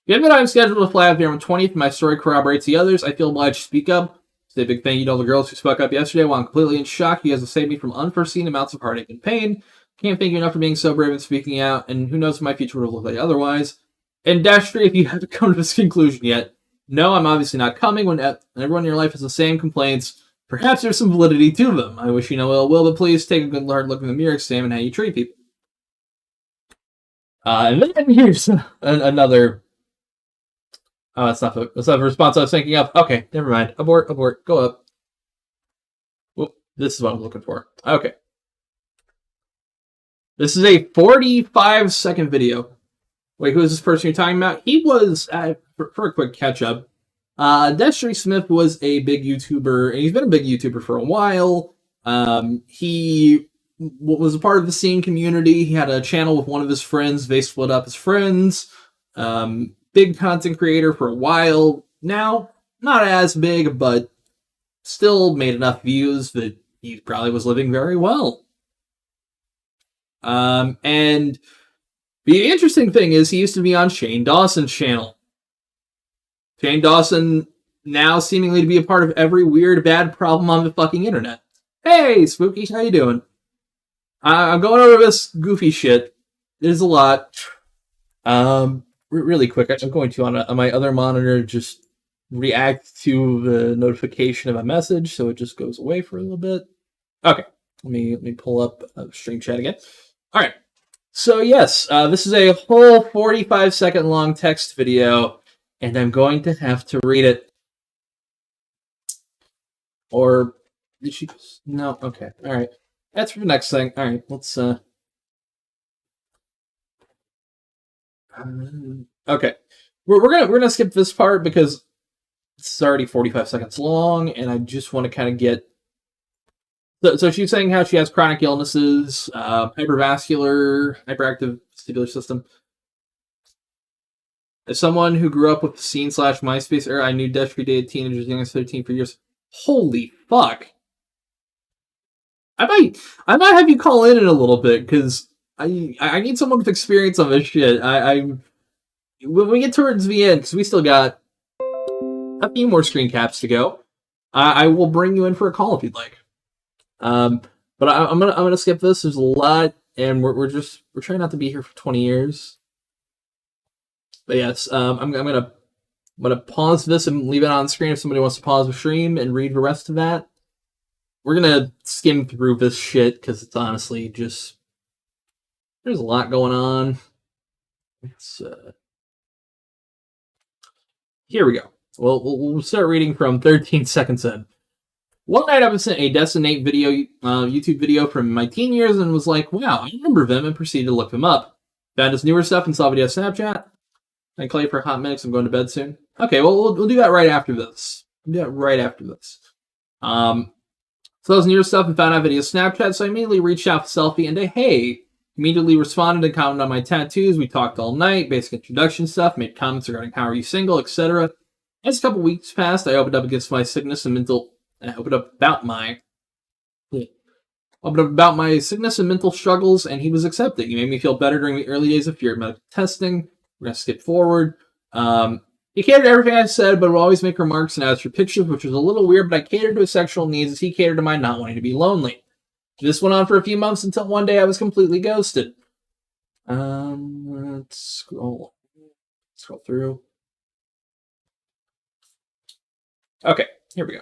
Given that I'm scheduled to fly out there on the 20th and my story corroborates the others, I feel obliged to speak up. Say a big thank you to all the girls who spoke up yesterday. While I'm completely in shock, you guys have saved me from unforeseen amounts of heartache and pain. Can't thank you enough for being so brave and speaking out, and who knows what my future would have looked like otherwise. And Destery, if you haven't come to this conclusion yet, no, I'm obviously not coming when everyone in your life has the same complaints. Perhaps there's some validity to them. I wish you no ill will, but please take a good hard look in the mirror, examine how you treat people. And then here's another... Oh, that's not the response I was thinking of. Okay, never mind. Abort, go up. Whoop, this is what I'm looking for. Okay. This is a 45-second video. Wait, who is this person you're talking about? He was, for a quick catch-up, Destery Smith was a big YouTuber, and he's been a big YouTuber for a while. He was a part of the scene community. He had a channel with one of his friends. They split up as friends. Big content creator for a while. Now, not as big, but still made enough views that he probably was living very well. And the interesting thing is he used to be on Shane Dawson's channel. Shane Dawson now seemingly to be a part of every weird, bad problem on the fucking internet. Hey, Spooky, how you doing? I'm going over this goofy shit. There's a lot. Really quick, I'm going to, on my other monitor, just react to the notification of a message, so it just goes away for a little bit. Okay, let me pull up stream chat again. All right, So yes, this is a whole 45-second long text video, and I'm going to have to read it. Or did she? No. Okay. All right. That's for the next thing. All right. Let's. Okay. We're gonna skip this part because it's already 45 seconds long, and I just want to kind of get. So she's saying how she has chronic illnesses, hyperactive vestibular system. As someone who grew up with the scene/MySpace era, I knew Destery dated teenagers young as 13 for years. Holy fuck! I might have you call in a little bit because I need someone with experience on this shit. When we get towards the end, because we still got a few more screen caps to go, I will bring you in for a call if you'd like. But I'm gonna skip this. There's a lot, and we're trying not to be here for 20 years. But yes, I'm gonna pause this and leave it on screen if somebody wants to pause the stream and read the rest of that. We're gonna skim through this shit because it's honestly just there's a lot going on. It's here we go. Well, we'll start reading from 13 seconds in. One night I was sent a Destiny video, YouTube video from my teen years and was like, wow, I remember them, and proceeded to look them up. Found his newer stuff and saw video Snapchat. I call you for a hot minute. I'm going to bed soon. Okay, well, we'll do that right after this. So that was newer stuff and found out video Snapchat, so I immediately reached out for selfie and a hey. Immediately responded and commented on my tattoos. We talked all night, basic introduction stuff, made comments regarding how are you single, etc. As a couple weeks passed, I opened up against my sickness and mental. I opened up about my sickness and mental struggles, and he was accepting. He made me feel better during the early days of fear of medical testing. We're gonna skip forward. He catered to everything I said, but would always make remarks and ask for pictures, which was a little weird, but I catered to his sexual needs as he catered to my not wanting to be lonely. This went on for a few months until one day I was completely ghosted. Let's scroll through. Okay, here we go.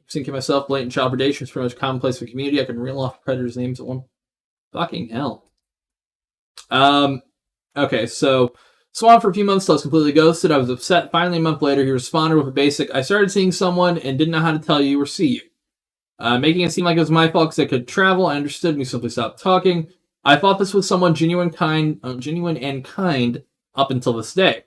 Thinking myself, blatant child predation is pretty much commonplace for the community. I can reel off predators' names at one. Fucking hell. Okay, so on for a few months till I was completely ghosted. I was upset. Finally, a month later, he responded with a basic, I started seeing someone and didn't know how to tell you or see you. Making it seem like it was my fault because I could travel. I understood and we simply stopped talking. I thought this was someone genuine and kind up until this day.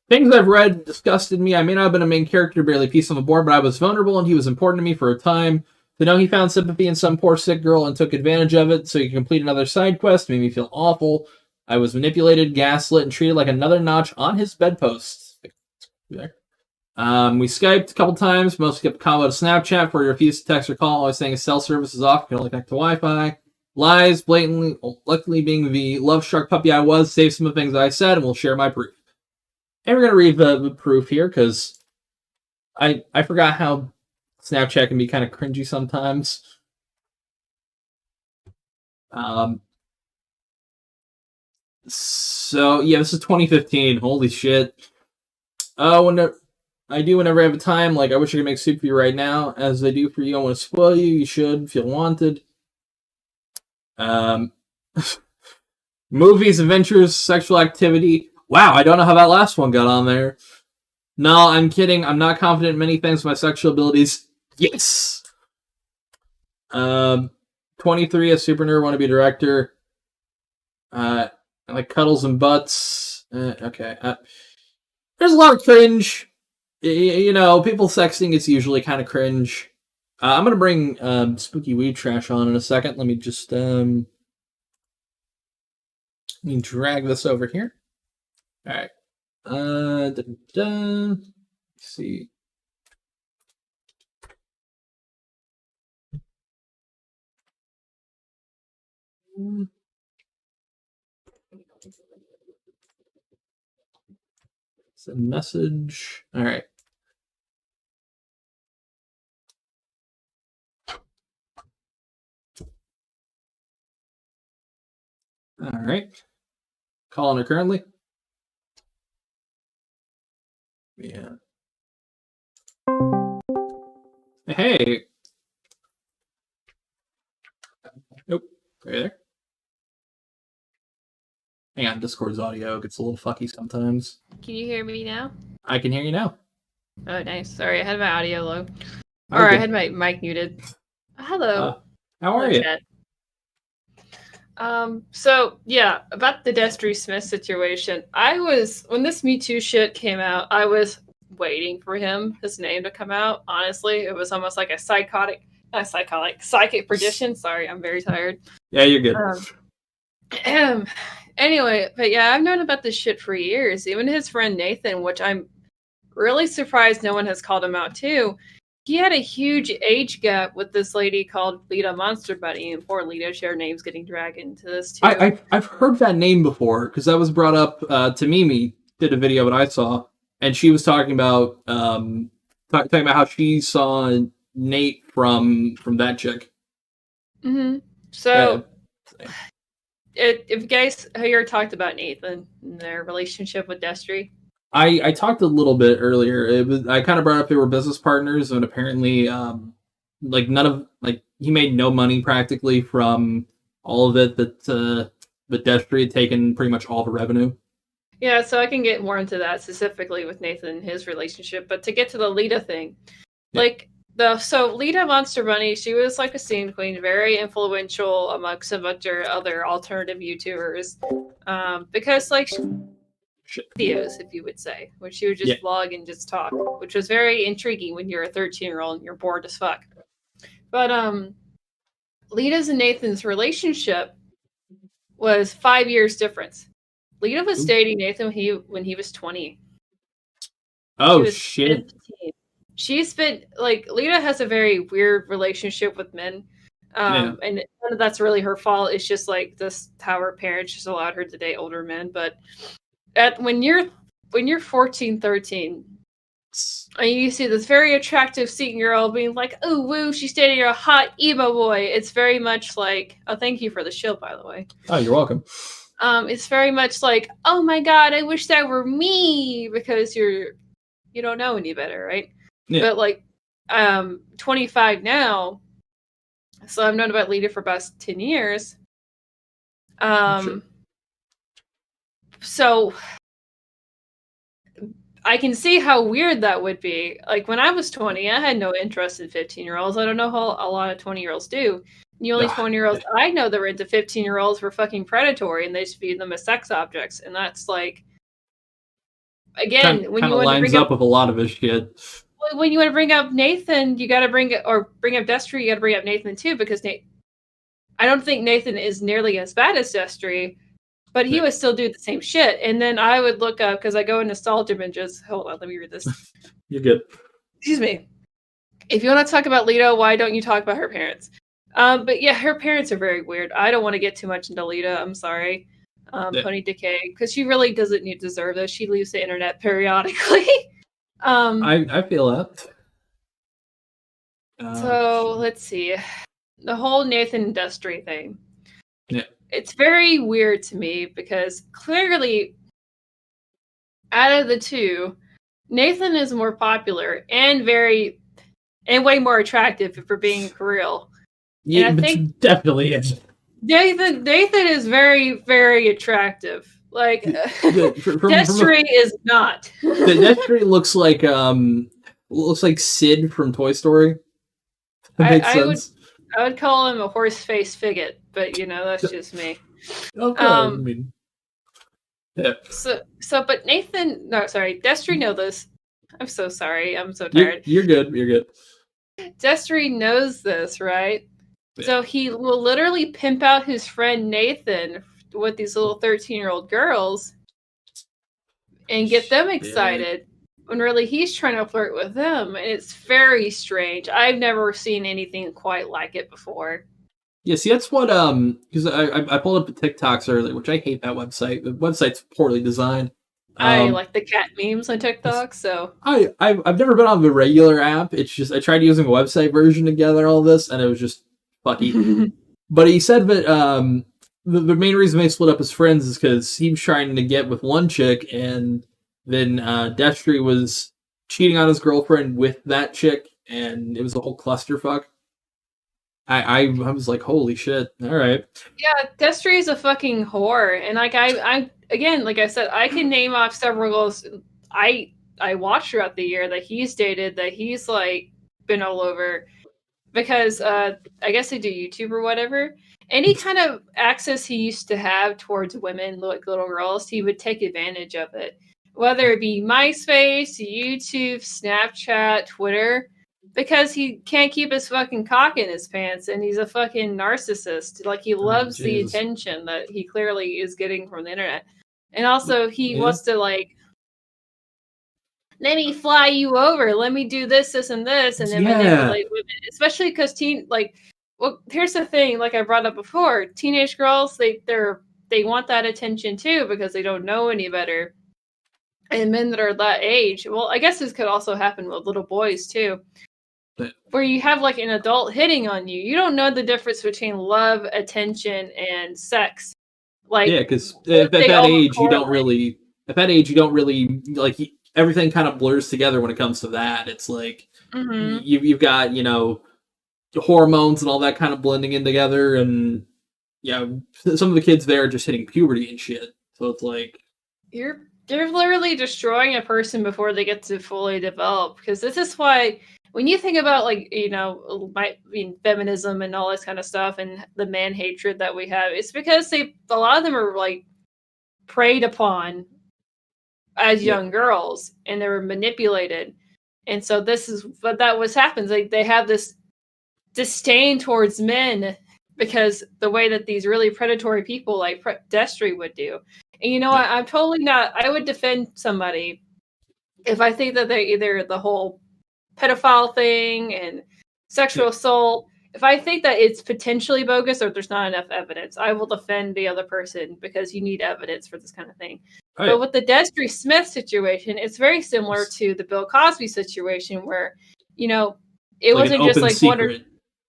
Things I've read disgusted me. I may not have been a main character, barely a piece on the board, but I was vulnerable and he was important to me for a time. To know he found sympathy in some poor sick girl and took advantage of it so he could complete another side quest made me feel awful. I was manipulated, gaslit, and treated like another notch on his bedpost. There. We Skyped a couple times, mostly kept combo to Snapchat for he refused to text or call, always saying his cell service is off, can only connect to Wi-Fi. Lies, blatantly, luckily being the love-struck puppy I was, saved some of the things I said, and we'll share my proof. And we're going to read the proof here, because I forgot how Snapchat can be kind of cringy sometimes. So, yeah, this is 2015. Holy shit. Whenever I have a time, like, I wish I could make soup for you right now. As I do for you, I want to spoil you. You should feel wanted. Movies, adventures, sexual activity. Wow, I don't know how that last one got on there. No, I'm kidding. I'm not confident in many things. My sexual abilities. Yes! 23, a super nerd, want to be a director. I like cuddles and butts. Okay. There's a lot of cringe. You know, people sexting is usually kind of cringe. I'm going to bring Spooky Weed Trash on in a second. Let me just let me drag this over here. All right. Let's see. It's a message. All right. All right. Calling her currently. Yeah. Hey. Nope. Right there. Hang on, Discord's audio gets a little fucky sometimes. Can you hear me now? I can hear you now. Oh, nice. Sorry, I had my audio low. Okay. Or I had my mic muted. Hello. How are you? Chat. So yeah, about the Destery Smith situation. When this Me Too shit came out, I was waiting for his name to come out. Honestly, it was almost like a psychic prediction. Sorry, I'm very tired. Yeah, you're good. Anyway, but yeah, I've known about this shit for years. Even his friend Nathan, which I'm really surprised no one has called him out too. He had a huge age gap with this lady called Lita Monster Bunny, and poor Lita, her name's getting dragged into this too. I've heard that name before because that was brought up to Mimi did a video that I saw, and she was talking about talking about how she saw Nate from that chick. Mm-hmm. So, if you guys have you ever talked about Nathan and their relationship with Destery? I talked a little bit earlier. I kind of brought up they were business partners, and apparently, he made no money practically from all of it. But Destery had taken pretty much all the revenue. Yeah, so I can get more into that specifically with Nathan and his relationship. But to get to the Lita thing, Lita Monster Bunny, she was like a scene queen, very influential amongst a bunch of other alternative YouTubers, because videos, if you would say, where she would just vlog and just talk, which was very intriguing when you're a 13-year-old and you're bored as fuck. But Lita's and Nathan's relationship was 5 years difference. Lita was dating Nathan when he was 20. Oh shit! 15. She's been Lita has a very weird relationship with men. And none of that's really her fault. It's just this how her parents just allowed her to date older men. But when you're 14, 13, and you see this very attractive 16-year-old being like, "Oh, woo, she's dating a hot emo boy," it's very much like, "Oh, thank you for the shield, by the way." Oh, you're welcome. It's very much like, "Oh my god, I wish that were me," because you don't know any better, right? Yeah. But 25 now, so I've known about Lita for about 10 years. Sure. So I can see how weird that would be. When I was 20, I had no interest in 15-year-olds. I don't know how a lot of 20-year-olds do. The only 20-year-olds I know that were into 15-year-olds were fucking predatory, and they just viewed them as sex objects. And that's again, when you want to bring up with a lot of his shit. When you want to bring up Nathan, you got to bring up Destery. You got to bring up Nathan too, because I don't think Nathan is nearly as bad as Destery. But he would still do the same shit. And then I would look up, because I go in nostalgia binges. Hold on, let me read this. You're good. Excuse me. If you want to talk about Lita, why don't you talk about her parents? But yeah, her parents are very weird. I don't want to get too much into Lita. I'm sorry. Pony Decay. Because she really doesn't deserve this. She leaves the internet periodically. I feel that. So, let's see. The whole Nathan Destery thing. Yeah. It's very weird to me because clearly, out of the two, Nathan is more popular and way more attractive, if we're being real. Yeah, I think definitely is. Nathan is very, very attractive. Destery is not. Destery looks like Sid from Toy Story. That makes sense. I would call him a horse-faced figgot, but that's just me. Okay, yeah. But Nathan, Destery know this. I'm so sorry. I'm so tired. You're good. Destery knows this, right? Yeah. So he will literally pimp out his friend Nathan with these little 13-year-old girls and get them excited. When really he's trying to flirt with them, and it's very strange. I've never seen anything quite like it before. Yeah, see, that's what because I pulled up the TikToks earlier, which I hate that website. The website's poorly designed. I like the cat memes on TikTok, so I've never been on the regular app. It's just I tried using a website version to gather all this, and it was just fucky. But he said that the main reason they split up as friends is because he was trying to get with one chick, and then Destery was cheating on his girlfriend with that chick, and it was a whole clusterfuck. I was like, holy shit! All right. Yeah, Destery is a fucking whore, and like I again, like I said, I can name off several girls I watched throughout the year that he's dated, that he's like been all over, because I guess they do YouTube or whatever. Any kind of access he used to have towards women, like little girls, he would take advantage of it. Whether it be MySpace, YouTube, Snapchat, Twitter, because he can't keep his fucking cock in his pants, and he's a fucking narcissist. Like, he loves the attention that he clearly is getting from the internet. And also, he wants to, like, let me fly you over, let me do this, this, and this, and then manipulate women. Especially because well, here's the thing, like I brought up before, teenage girls, they want that attention too, because they don't know any better. And men that are that age, well, I guess this could also happen with little boys too, where you have like an adult hitting on you. You don't know the difference between love, attention, and sex. Like, yeah, because at that age, you don't really like. Everything kind of blurs together when it comes to that. It's like you've got, you know, hormones and all that kind of blending in together, and some of the kids there are just hitting puberty and shit. So it's like you're literally destroying a person before they get to fully develop. Because this is why, when you think about, like, you know, feminism and all this kind of stuff, and the man hatred that we have, it's because a lot of them are like preyed upon as young girls, and they were manipulated. And so this is what happens. Like, they have this disdain towards men because the way that these really predatory people like Destery would do. And you know what? I'm totally not. I would defend somebody if I think that they either the whole pedophile thing and sexual assault, if I think that it's potentially bogus or there's not enough evidence, I will defend the other person, because you need evidence for this kind of thing. But with the Destery Smith situation, it's very similar to the Bill Cosby situation, where, you know, it wasn't just like secret.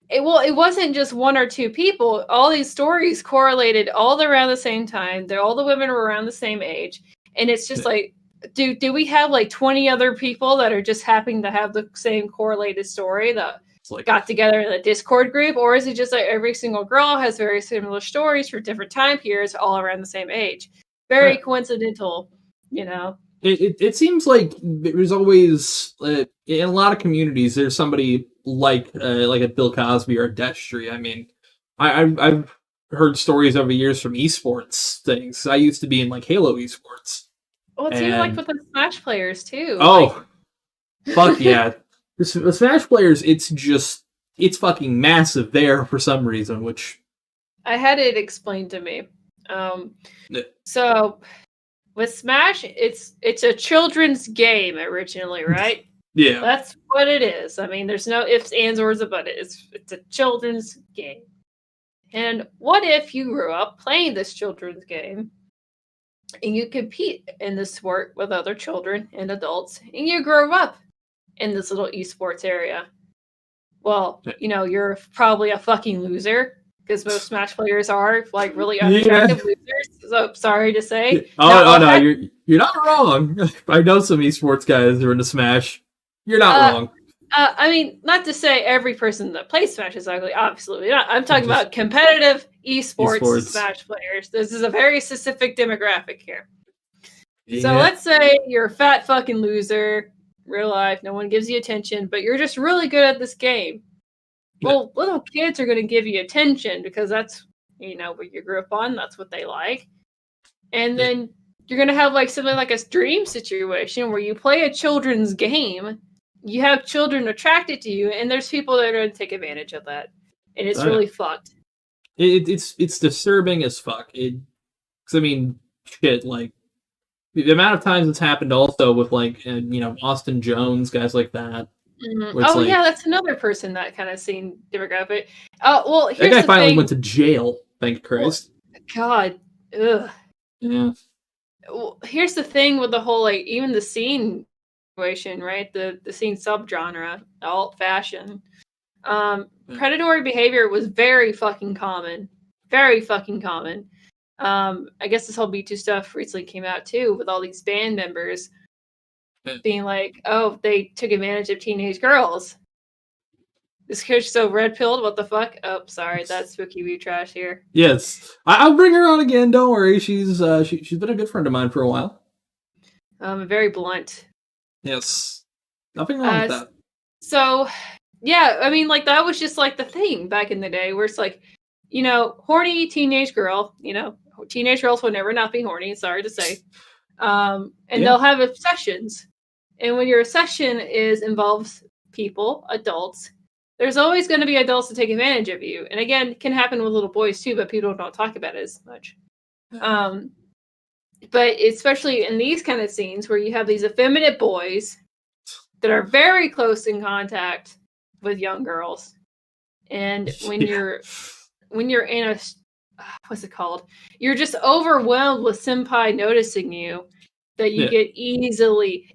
It wasn't just one or two people. All these stories correlated all around the same time. All the women were around the same age. And it's just like, do we have like 20 other people that are just happening to have the same correlated story that got together in a Discord group? Or is it just like every single girl has very similar stories for different time periods all around the same age? Very coincidental, you know? It seems like there's always, in a lot of communities, there's somebody like a Bill Cosby or a Destery. I mean, I've heard stories over years from esports things. I used to be in like Halo esports. Well, it's even like with the Smash players too. Oh, fuck yeah. The Smash players, it's fucking massive there for some reason, which I had it explained to me. So with Smash, it's a children's game originally, right? Yeah. That's what it is. I mean, there's no ifs, ands, or about it. It's a children's game. And what if you grew up playing this children's game and you compete in this sport with other children and adults, and you grew up in this little esports area? Well, you know, you're probably a fucking loser, because most Smash players are like really unattractive losers. So sorry to say. No, you're not wrong. I know some esports guys who are into Smash. You're not wrong. I mean, not to say every person that plays Smash is ugly. Absolutely not. I'm talking about competitive esports Smash players. This is a very specific demographic here. Yeah. So let's say you're a fat fucking loser, real life, no one gives you attention, but you're just really good at this game. Well, little kids are going to give you attention because that's, you know, what you grew up on. That's what they like. And then you're going to have like something like a dream situation where you play a children's game. You have children attracted to you, and there's people that are going to take advantage of that. And it's really fucked. It's disturbing as fuck. Because, I mean, shit, like, the amount of times it's happened also with, like, you know, Austin Jones, guys like that. Mm-hmm. Oh, yeah, that's another person that kind of seen demographic. Well, here's that guy finally went to jail, thank Christ. God. Ugh. Yeah. Well, here's the thing with the whole, like, even the scene situation, right? The scene subgenre, alt fashion. Predatory behavior was very fucking common. Very fucking common. I guess this whole B2 stuff recently came out too, with all these band members being like, oh, they took advantage of teenage girls. This kid's so red-pilled, what the fuck? Oh, sorry, that's spooky weed trash here. Yes. I'll bring her on again, don't worry. She's been a good friend of mine for a while. Very blunt. Yes. Nothing wrong with that. So, yeah, I mean, like, that was just, like, the thing back in the day, where it's like, you know, horny teenage girl, you know, teenage girls will never not be horny, sorry to say. And they'll have obsessions. And when your obsession involves people, adults, there's always going to be adults to take advantage of you. And again, it can happen with little boys too, but people don't talk about it as much. But especially in these kind of scenes where you have these effeminate boys that are very close in contact with young girls. And when you're in a, what's it called? You're just overwhelmed with senpai noticing you, that you get easily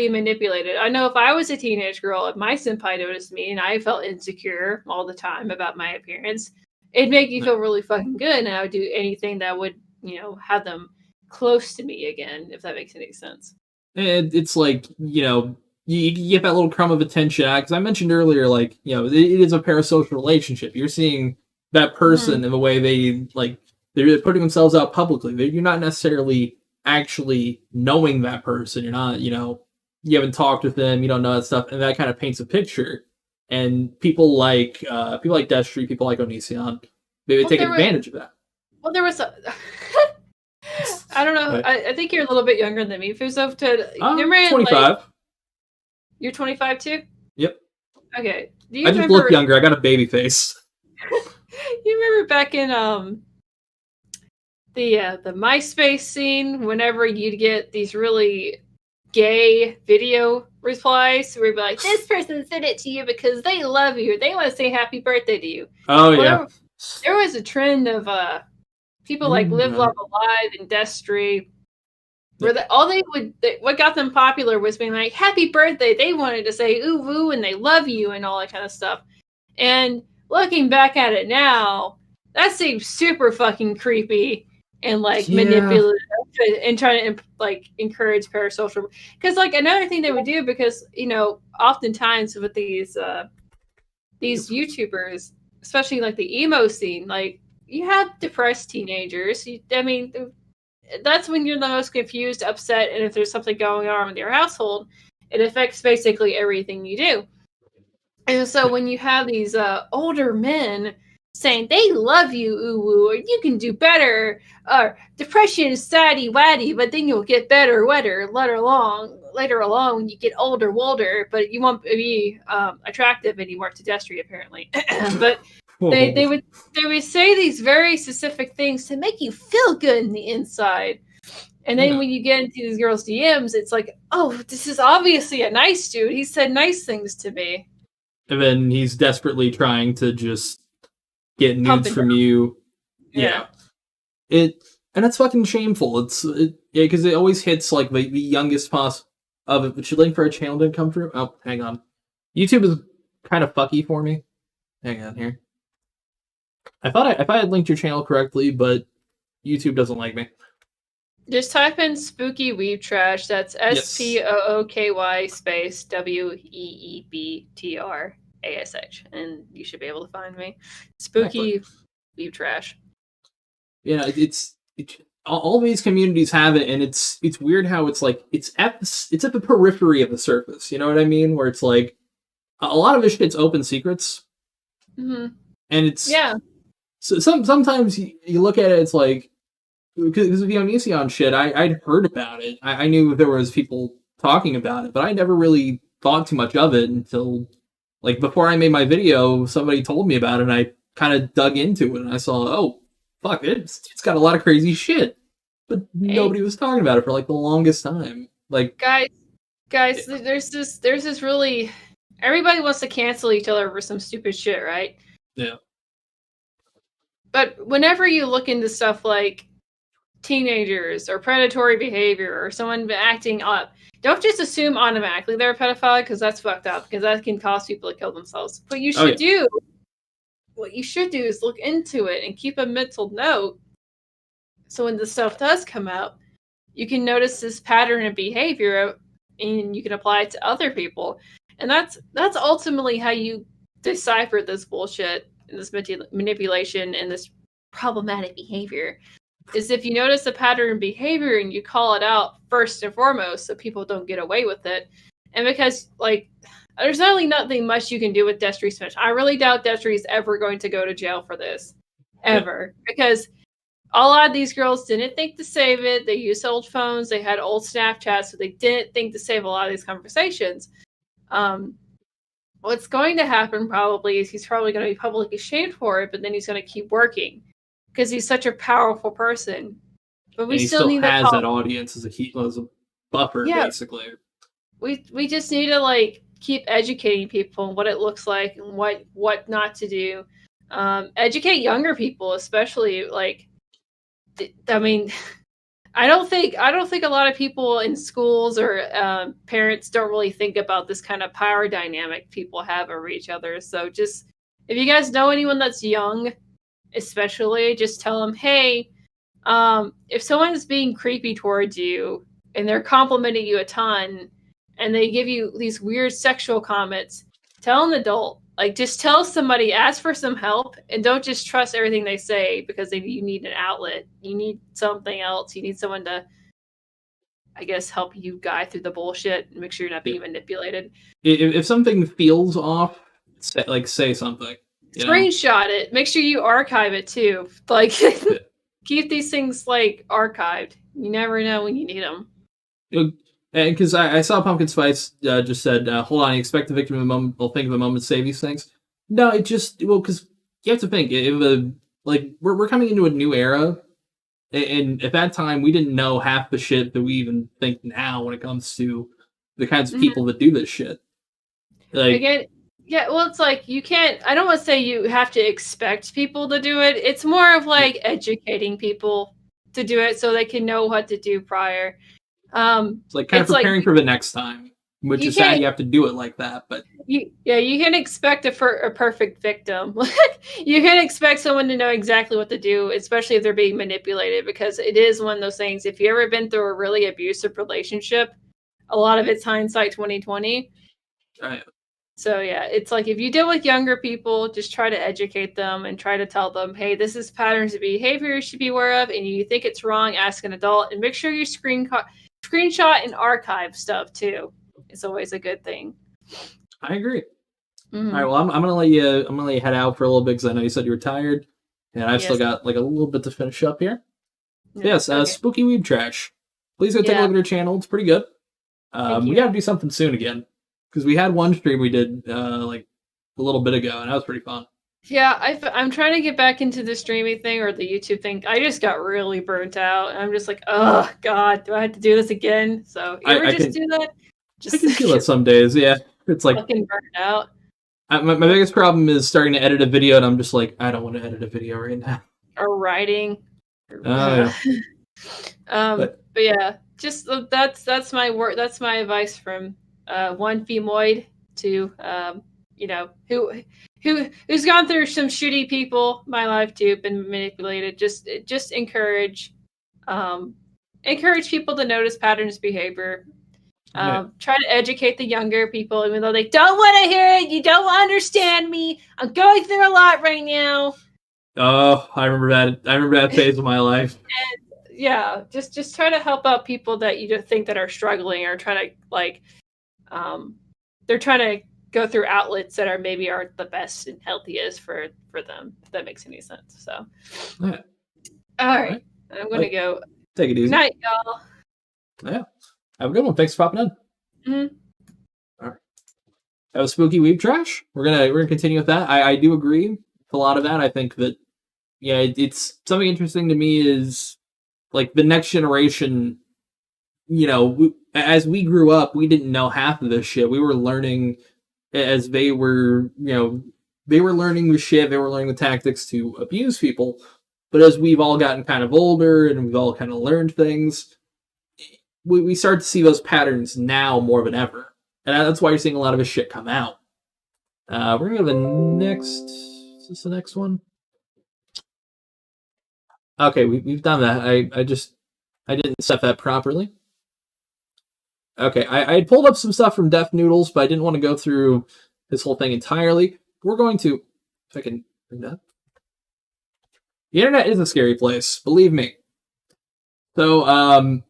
manipulated. I know if I was a teenage girl, if my senpai noticed me and I felt insecure all the time about my appearance, it'd make you feel really fucking good, and I would do anything that would, you know, have them close to me again, if that makes any sense. And it's like, you know, you get that little crumb of attention, because I mentioned earlier, like, you know, it is a parasocial relationship. You're seeing that person in the way they, like, they're putting themselves out publicly. You're not necessarily actually knowing that person. You're not, you know, you haven't talked with them, you don't know that stuff, and that kind of paints a picture. And people like Destery, people like Onision, they take advantage of that. Well, there was a I don't know. Right. I think you're a little bit younger than me. Fuzhou, 25. Like, you're 25 too? Yep. Okay. I just look younger. I got a baby face. You remember back in the MySpace scene, whenever you'd get these really gay video replies where you'd be like, this person sent it to you because they love you. They want to say happy birthday to you. Oh, yeah. There was a trend of people like Live Love Alive and Destery, where what got them popular was being like, happy birthday. They wanted to say ooh woo and they love you and all that kind of stuff. And looking back at it now, that seems super fucking creepy and like manipulative and trying to like encourage parasocial. Because like another thing they would do, because you know, oftentimes with these YouTubers, especially like the emo scene, like you have depressed teenagers. I mean, that's when you're the most confused, upset, and if there's something going on in your household, it affects basically everything you do. And so when you have these older men saying they love you, ooh woo, or you can do better, or depression is saddy waddy, but then you'll get better, wetter, later along when you get older, but you won't be attractive anymore to Destery apparently. But they would say these very specific things to make you feel good in the inside. And then when you get into these girls' DMs, it's like, oh, this is obviously a nice dude. He said nice things to me. And then he's desperately trying to just get nudes from you. Yeah. And it's fucking shameful. Because it always hits like the youngest possible of it. But your link for a channel didn't come through? Oh, hang on. YouTube is kind of fucky for me. Hang on here. I thought I had linked your channel correctly, but YouTube doesn't like me. Just type in spooky weeb trash. That's SPOOKY space WEEBTRASH, and you should be able to find me. Spooky weeb trash. Yeah, it's all these communities have it, and it's weird how it's like it's at the periphery of the surface. You know what I mean? Where it's like a lot of this shit's open secrets, and it's So sometimes you look at it, it's like, because of the Onision shit, I'd heard about it. I knew there was people talking about it, but I never really thought too much of it until, like, before I made my video, somebody told me about it, and I kind of dug into it, and I saw, oh, fuck, it's got a lot of crazy shit. But nobody was talking about it for, like, the longest time. Like, guys, there's this really... Everybody wants to cancel each other for some stupid shit, right? Yeah. But whenever you look into stuff like teenagers or predatory behavior or someone acting up, don't just assume automatically they're a pedophile, because that's fucked up, because that can cause people to kill themselves. What you should do is look into it and keep a mental note, so when this stuff does come out, you can notice this pattern of behavior and you can apply it to other people. And that's ultimately how you decipher this bullshit and this manipulation and this problematic behavior is if you notice a pattern in behavior and you call it out first and foremost so people don't get away with it. And because, like, there's really nothing much you can do with Destery Smith. I really doubt Destery is ever going to go to jail for this. Ever. Because a lot of these girls didn't think to save it. They used old phones. They had old Snapchats, so they didn't think to save a lot of these conversations. What's going to happen probably is he's probably going to be publicly shamed for it, but then he's going to keep working because he's such a powerful person. But we still need has that audience as a buffer, basically. We just need to like keep educating people on what it looks like and what not to do. Educate younger people, especially. Like, I mean, I don't think a lot of people in schools or parents don't really think about this kind of power dynamic people have over each other. So just if you guys know anyone that's young, especially, just tell them, hey, if someone's being creepy towards you and they're complimenting you a ton and they give you these weird sexual comments, tell an adult. Like, just tell somebody, ask for some help, and don't just trust everything they say because you need an outlet. You need something else. You need someone to, I guess, help you guide through the bullshit and make sure you're not being manipulated. If something feels off, say something. Screenshot it. Make sure you archive it, too. Like, keep these things, like, archived. You never know when you need them. Because I saw Pumpkin Spice just said, hold on, you expect the victim of a moment will think of a moment to say these things. No, because you have to think, we're coming into a new era, and at that time, we didn't know half the shit that we even think now when it comes to the kinds of people that do this shit. Like, again, yeah, well, it's like, you can't, I don't want to say you have to expect people to do it. It's more of like educating people to do it so they can know what to do prior. It's like kind of preparing for the next time, which is sad you have to do it like that. But you can expect a perfect victim. You can expect someone to know exactly what to do, especially if they're being manipulated, because it is one of those things. If you ever been through a really abusive relationship, a lot of it's hindsight 2020. Right. So yeah, it's like if you deal with younger people, just try to educate them and try to tell them, hey, this is patterns of behavior you should be aware of, and you think it's wrong, ask an adult, and make sure you screenshot and archive stuff too. It's always a good thing. I agree. Mm-hmm. All right, well, I'm gonna let you head out for a little bit because I know you said you were tired, and I've still got like a little bit to finish up here. Yes, okay. Spooky Weeb Trash. Please go take a look at her channel. It's pretty good. We got to do something soon again because we had one stream we did like a little bit ago, and that was pretty fun. Yeah, I'm trying to get back into the streaming thing or the YouTube thing. I just got really burnt out. And I'm just like, oh, God, do I have to do this again? So, you ever do that? I can feel it some days, yeah. It's like... fucking burnt out. My biggest problem is starting to edit a video, and I'm just like, I don't want to edit a video right now. Or writing. Yeah. But yeah, just that's my work. That's my advice from one femoid to, who's gone through some shitty people in my life too, been manipulated. Just encourage people to notice patterns of behavior. Try to educate the younger people, even though they don't want to hear it. You don't understand me. I'm going through a lot right now. Oh, I remember that phase of my life. And yeah, just try to help out people that you don't think that are struggling or trying to they're trying to go through outlets that aren't the best and healthiest for them, if that makes any sense. So, yeah. All right. I'm going to go. Take it easy. Good night, y'all. Yeah. Have a good one. Thanks for popping in. Mm-hmm. All right. That was Spooky Weeb Trash. We're gonna continue with that. I do agree with a lot of that. I think that it's something interesting to me is like the next generation. As we grew up, we didn't know half of this shit. We were learning as they were, they were learning the shit. They were learning the tactics to abuse people. But as we've all gotten kind of older and we've all kind of learned things, we start to see those patterns now more than ever. And that's why you're seeing a lot of his shit come out. We're going to go to the next... Is this the next one? Okay, we've done that. I didn't set that properly. Okay, I had pulled up some stuff from Death Noodles, but I didn't want to go through this whole thing entirely. we're going to, if I can bring that. The internet is a scary place, believe me. So,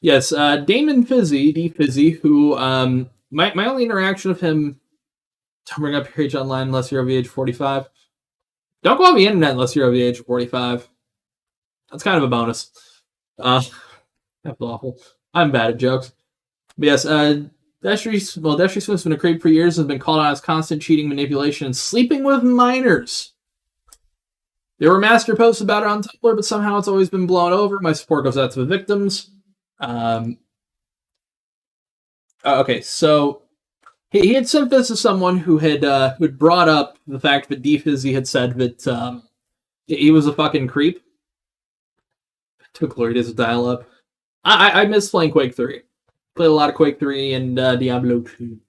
yes, Damon D Fizzy, who, my only interaction with him, don't bring up your age online unless you're over the age of 45. Don't go on the internet unless you're over the age of 45. That's kind of a bonus. That's awful. I'm bad at jokes. But yes, Destery Smith's been a creep for years and has been called out as constant cheating, manipulation, and sleeping with minors. There were master posts about it on Tumblr, but somehow it's always been blown over. My support goes out to the victims. Okay, so he had sent this to someone who had brought up the fact that D Fizzy had said that he was a fucking creep. Took glory days of dial-up. I miss playing Quake 3. Played a lot of Quake 3 and Diablo 2.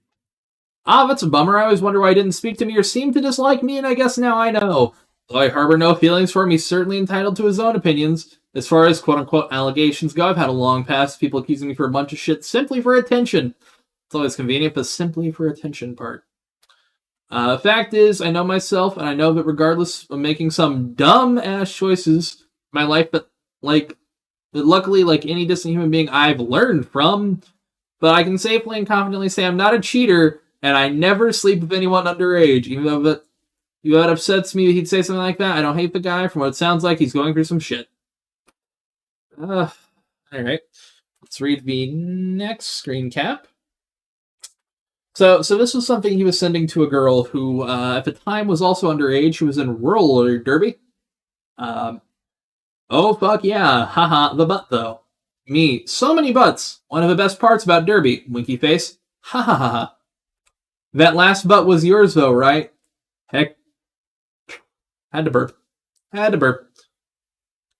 That's a bummer. I always wonder why he didn't speak to me or seem to dislike me, and I guess now I know. Though I harbor no feelings for him, he's certainly entitled to his own opinions. As far as quote-unquote allegations go, I've had a long past, people accusing me for a bunch of shit simply for attention. It's always convenient, but simply for attention part. Fact is, I know myself, and I know that regardless of making some dumb-ass choices in my life, but luckily, like any distant human being, I've learned from. But I can safely and confidently say I'm not a cheater, and I never sleep with anyone underage, even though that upsets me that he'd say something like that. I don't hate the guy. From what it sounds like, he's going through some shit. Alright. Let's read the next screen cap. So this was something he was sending to a girl who, at the time, was also underage, who was in roller derby. Oh, fuck yeah. Haha, the butt, though. Me. So many butts. One of the best parts about derby. Winky face. Ha ha ha ha. That last butt was yours, though, right? Heck. Had to burp.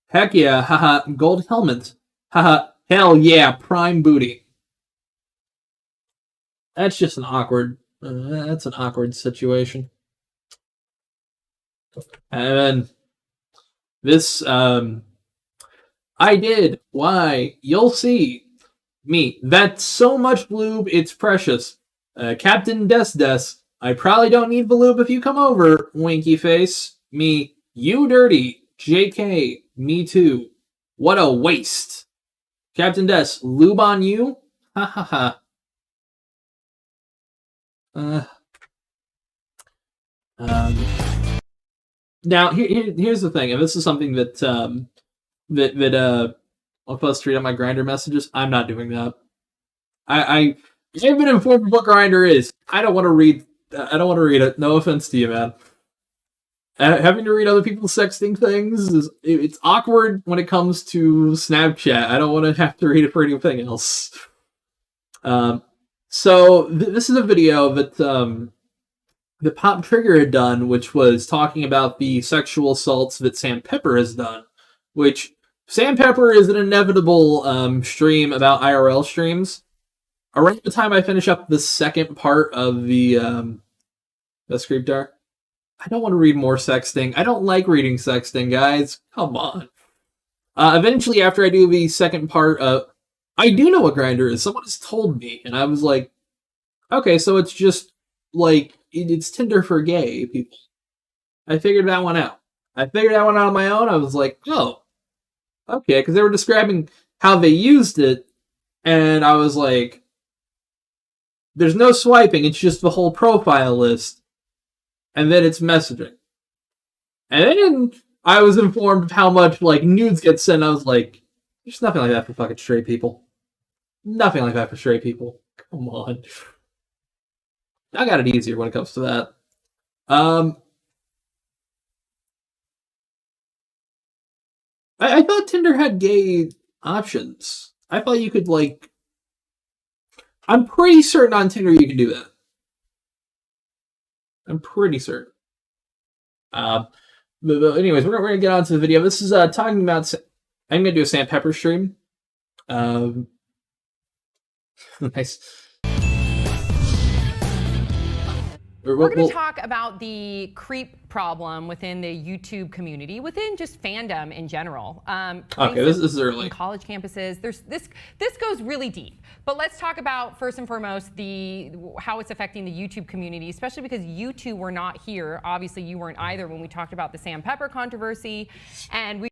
Heck yeah. Haha. Gold helmet. Haha. Hell yeah. Prime booty. That's just an awkward... that's an awkward situation. And then... This, I did. Why? You'll see. Me. That's so much lube, it's precious. Captain Des. I probably don't need the lube if you come over. Winky face. Me. You dirty. JK. Me too. What a waste. Captain Des. Lube on you? Ha ha ha. Now, here's the thing, and this is something that I'll post straight on my Grindr messages. I'm not doing that. I've been informed of what Grindr is. I don't want to read it. No offense to you, man. Having to read other people's sexting things it's awkward when it comes to Snapchat. I don't want to have to read it for anything else. So this is a video that Pop Trigger had done, which was talking about the sexual assaults that Sam Pepper has done. Which, Sam Pepper is an inevitable stream about IRL streams. Around the time I finish up the second part of the Creep Dark, I don't want to read more sexting. I don't like reading sexting, guys. Come on. Eventually, after I do the second part, I do know what Grindr is. Someone has told me, and I was like, okay, so it's just like... It's Tinder for gay people. I figured that one out. On my own. I was like, oh, okay, because they were describing how they used it, and I was like, there's no swiping, it's just the whole profile list, and then it's messaging. And then I was informed of how much, like, nudes get sent, I was like, there's nothing like that for fucking straight people. Nothing like that for straight people. Come on. I got it easier when it comes to that. I thought Tinder had gay options. I thought you could, like... I'm pretty certain on Tinder you can do that. I'm pretty certain. But anyways, we're going to get on to the video. This is talking about... I'm going to do a Sam Pepper stream. Nice. We're going to talk about the creep problem within the YouTube community, within just fandom in general. Okay, this is early. College campuses. This goes really deep. But let's talk about, first and foremost, how it's affecting the YouTube community, especially because you two were not here. Obviously, you weren't either when we talked about the Sam Pepper controversy. And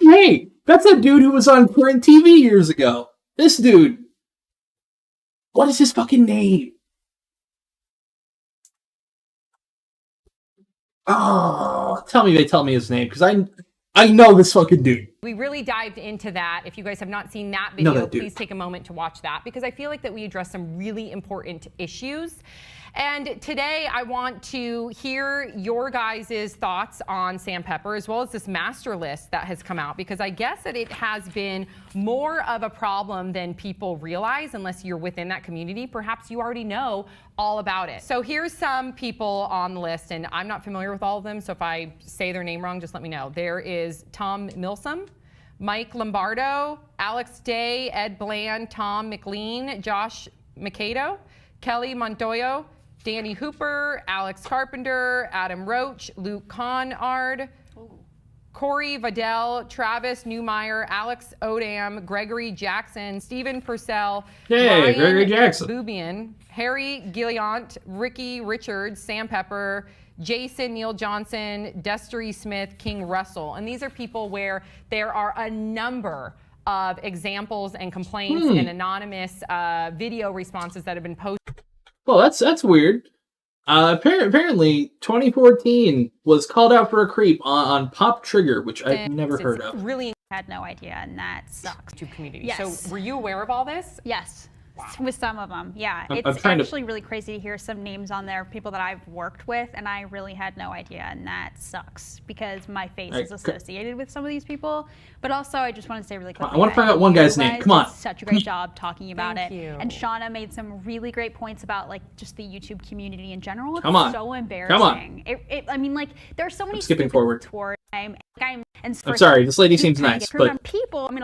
Hey, that's a dude who was on current TV years ago. This dude. What is his fucking name? Oh, they tell me his name, because I know this fucking dude. We really dived into that. If you guys have not seen that video, please take a moment to watch that, because I feel like that we address some really important issues. And today I want to hear your guys' thoughts on Sam Pepper, as well as this master list that has come out, because I guess that it has been more of a problem than people realize, unless you're within that community. Perhaps you already know all about it. So here's some people on the list, and I'm not familiar with all of them, so if I say their name wrong, just let me know. There is Tom Milsom, Mike Lombardo, Alex Day, Ed Bland, Tom McLean, Josh Mikado, Kelly Montoyo, Danny Hooper, Alex Carpenter, Adam Roach, Luke Conard, Corey Vidal, Travis Newmeyer, Alex Odam, Gregory Jackson, Stephen Purcell, Ryan Gregory Jackson, Bubian, Harry Gilliant, Ricky Richards, Sam Pepper, Jason Neil Johnson, Destery Smith, King Russell. And these are people where there are a number of examples and complaints and anonymous video responses that have been posted. Well, that's weird. Apparently, 2014 was called out for a creep on Pop Trigger, which I've never heard of. Really had no idea, and that sucks. To community. Yes. So, were you aware of all this? Yes. With some of them, yeah. I'm It's actually really crazy to hear some names on there, people that I've worked with, and I really had no idea, and that sucks because my face is associated with some of these people. But also, I just want to say really quickly, I want to find out one guy's name. Come on. Such a great job talking about Thank it. you. And Shauna made some really great points about like just the YouTube community in general. It's Come on. so embarrassing. Come on. I mean, like there are so many. I'm skipping forward. I'm sorry. This lady seems nice, but people. I mean.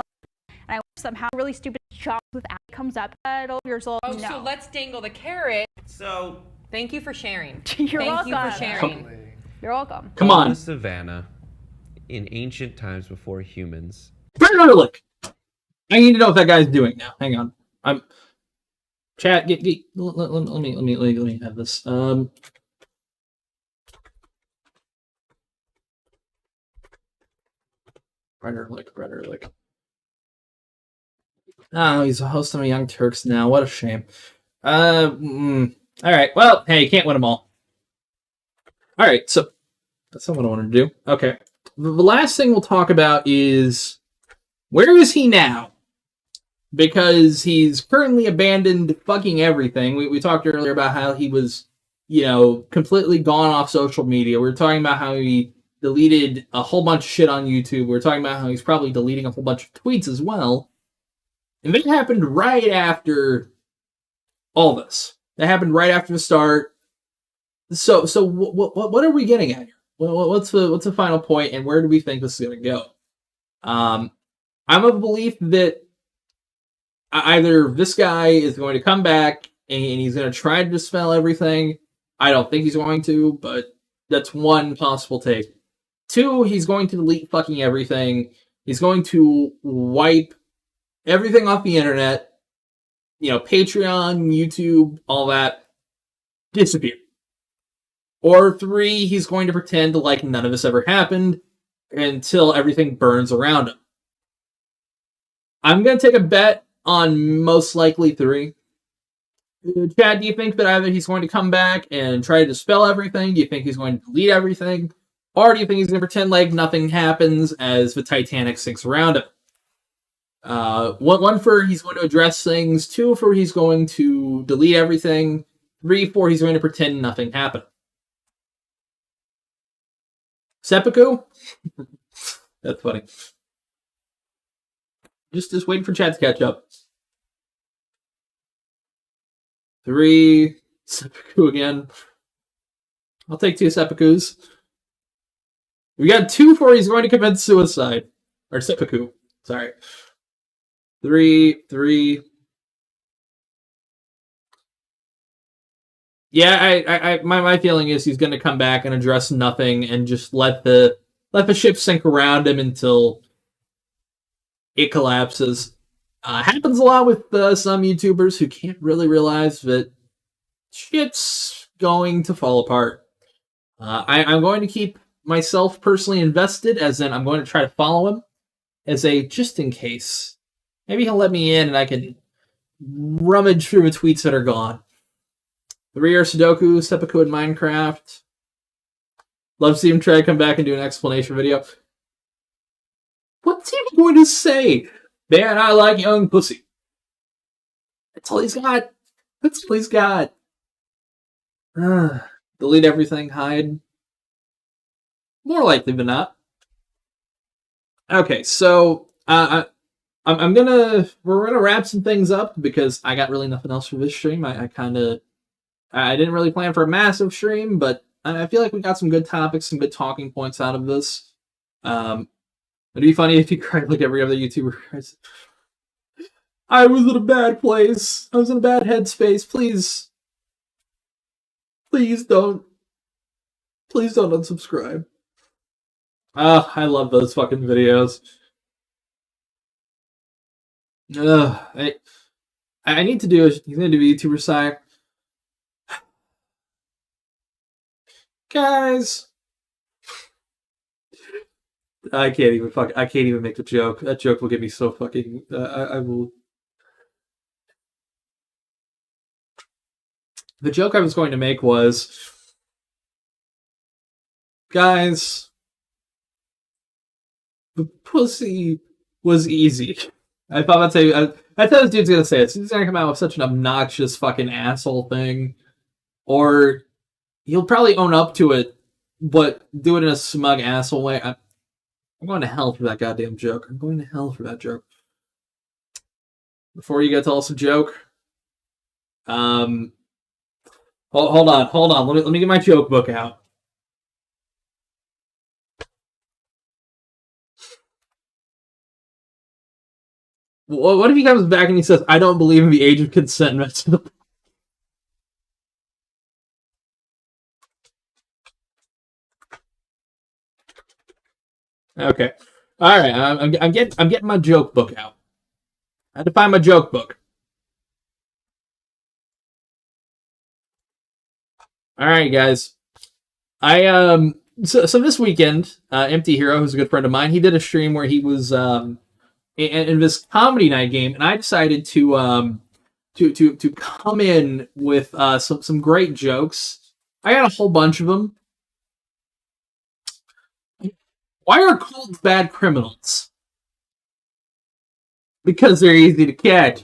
And I somehow really stupid shots with ad comes up at 12 years old. Oh, no. so let's dangle the carrot. So, thank you for sharing. You're welcome. Thank you for sharing. You're welcome. Come on. the savannah, in ancient times before humans. Look, I need to know what that guy's doing now. Hang on. I'm chat. Let me have this. Brother. Oh, he's a host on Young Turks now. What a shame. All right. Well, hey, you can't win them all. All right, so that's not what I wanted to do. Okay. The last thing we'll talk about is where is he now? Because he's currently abandoned fucking everything. We talked earlier about how he was, completely gone off social media. We were talking about how he deleted a whole bunch of shit on YouTube. We were talking about how he's probably deleting a whole bunch of tweets as well. And that happened right after all this. That happened right after the start. So what are we getting at here? What's the final point, and where do we think this is going to go? I'm of the belief that either this guy is going to come back and he's going to try to dispel everything. I don't think he's going to, but that's one possible take. 2, he's going to delete fucking everything. He's going to wipe everything off the internet, Patreon, YouTube, all that, disappear. Or 3, he's going to pretend like none of this ever happened until everything burns around him. I'm going to take a bet on most likely 3. Chad, do you think that either he's going to come back and try to dispel everything? Do you think he's going to delete everything? Or do you think he's going to pretend like nothing happens as the Titanic sinks around him? 1 for he's going to address things, 2 for he's going to delete everything, 3 for he's going to pretend nothing happened. Seppuku? That's funny. Just waiting for Chad to catch up. 3 Seppuku again. I'll take 2 Seppukus. We got 2 for he's going to commit suicide. Or Seppuku. Sorry. 3. Yeah, my feeling is he's going to come back and address nothing and just let the ship sink around him until it collapses. Happens a lot with some YouTubers who can't really realize that shit's going to fall apart. I'm going to keep myself personally invested, as in I'm going to try to follow him as a just in case. Maybe he'll let me in and I can rummage through the tweets that are gone. 3-year Sudoku, seppuku in Minecraft. Love to see him try to come back and do an explanation video. What's he going to say? Man, I like young pussy. That's all he's got. That's all he's got. Delete everything, hide. More likely than not. Okay, so we're gonna wrap some things up because I got really nothing else for this stream. I didn't really plan for a massive stream, but I feel like we got some good topics, some good talking points out of this. It'd be funny if you cried like every other YouTuber cries. I was in a bad place. I was in a bad headspace. Please don't unsubscribe. I love those fucking videos. I need to do a YouTuber side. Guys, I can't even make the joke. That joke will get me so fucking. I will. The joke I was going to make was, guys, the pussy was easy. I thought this dude's gonna say it. He's gonna come out with such an obnoxious fucking asshole thing, or he'll probably own up to it, but do it in a smug asshole way. I'm going to hell for that goddamn joke. I'm going to hell for that joke. Before you get to tell us a joke, hold on. Let me get my joke book out. What if he comes back and he says, "I don't believe in the age of consent"? Okay, all right. I'm getting my joke book out. I had to find my joke book. All right, guys. So this weekend, Empty Hero, who's a good friend of mine, he did a stream where he was in this comedy night game, and I decided to come in with some great jokes. I got a whole bunch of them. Why are cults bad criminals? Because they're easy to catch.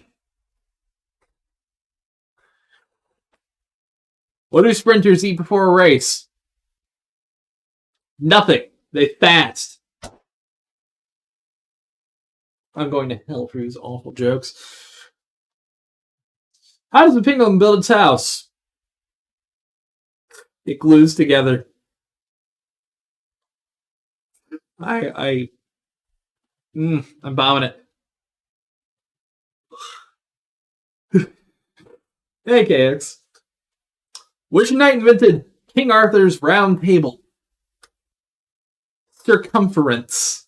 What do sprinters eat before a race? Nothing. They fast. I'm going to hell for these awful jokes. How does a penguin build its house? It glues together. I'm bombing it. Hey, KX. Which knight invented King Arthur's round table? Circumference.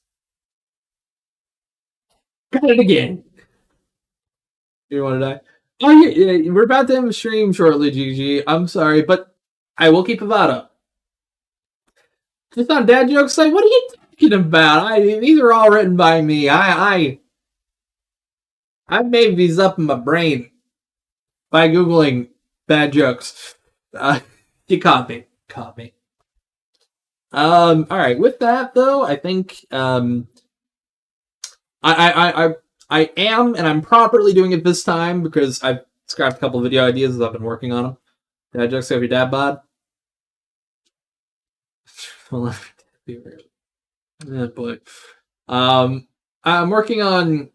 Got it again. You want to die? Oh, yeah, we're about to end the stream shortly, GG. I'm sorry, but I will keep Avada. Just on dad jokes, like, what are you talking about? These are all written by me. I made these up in my brain by Googling bad jokes. You caught me. All right. With that, though, I think I am, and I'm properly doing it this time because I've scrapped a couple video ideas as I've been working on them. Dad jokes over your dad bod. Oh boy. I'm working on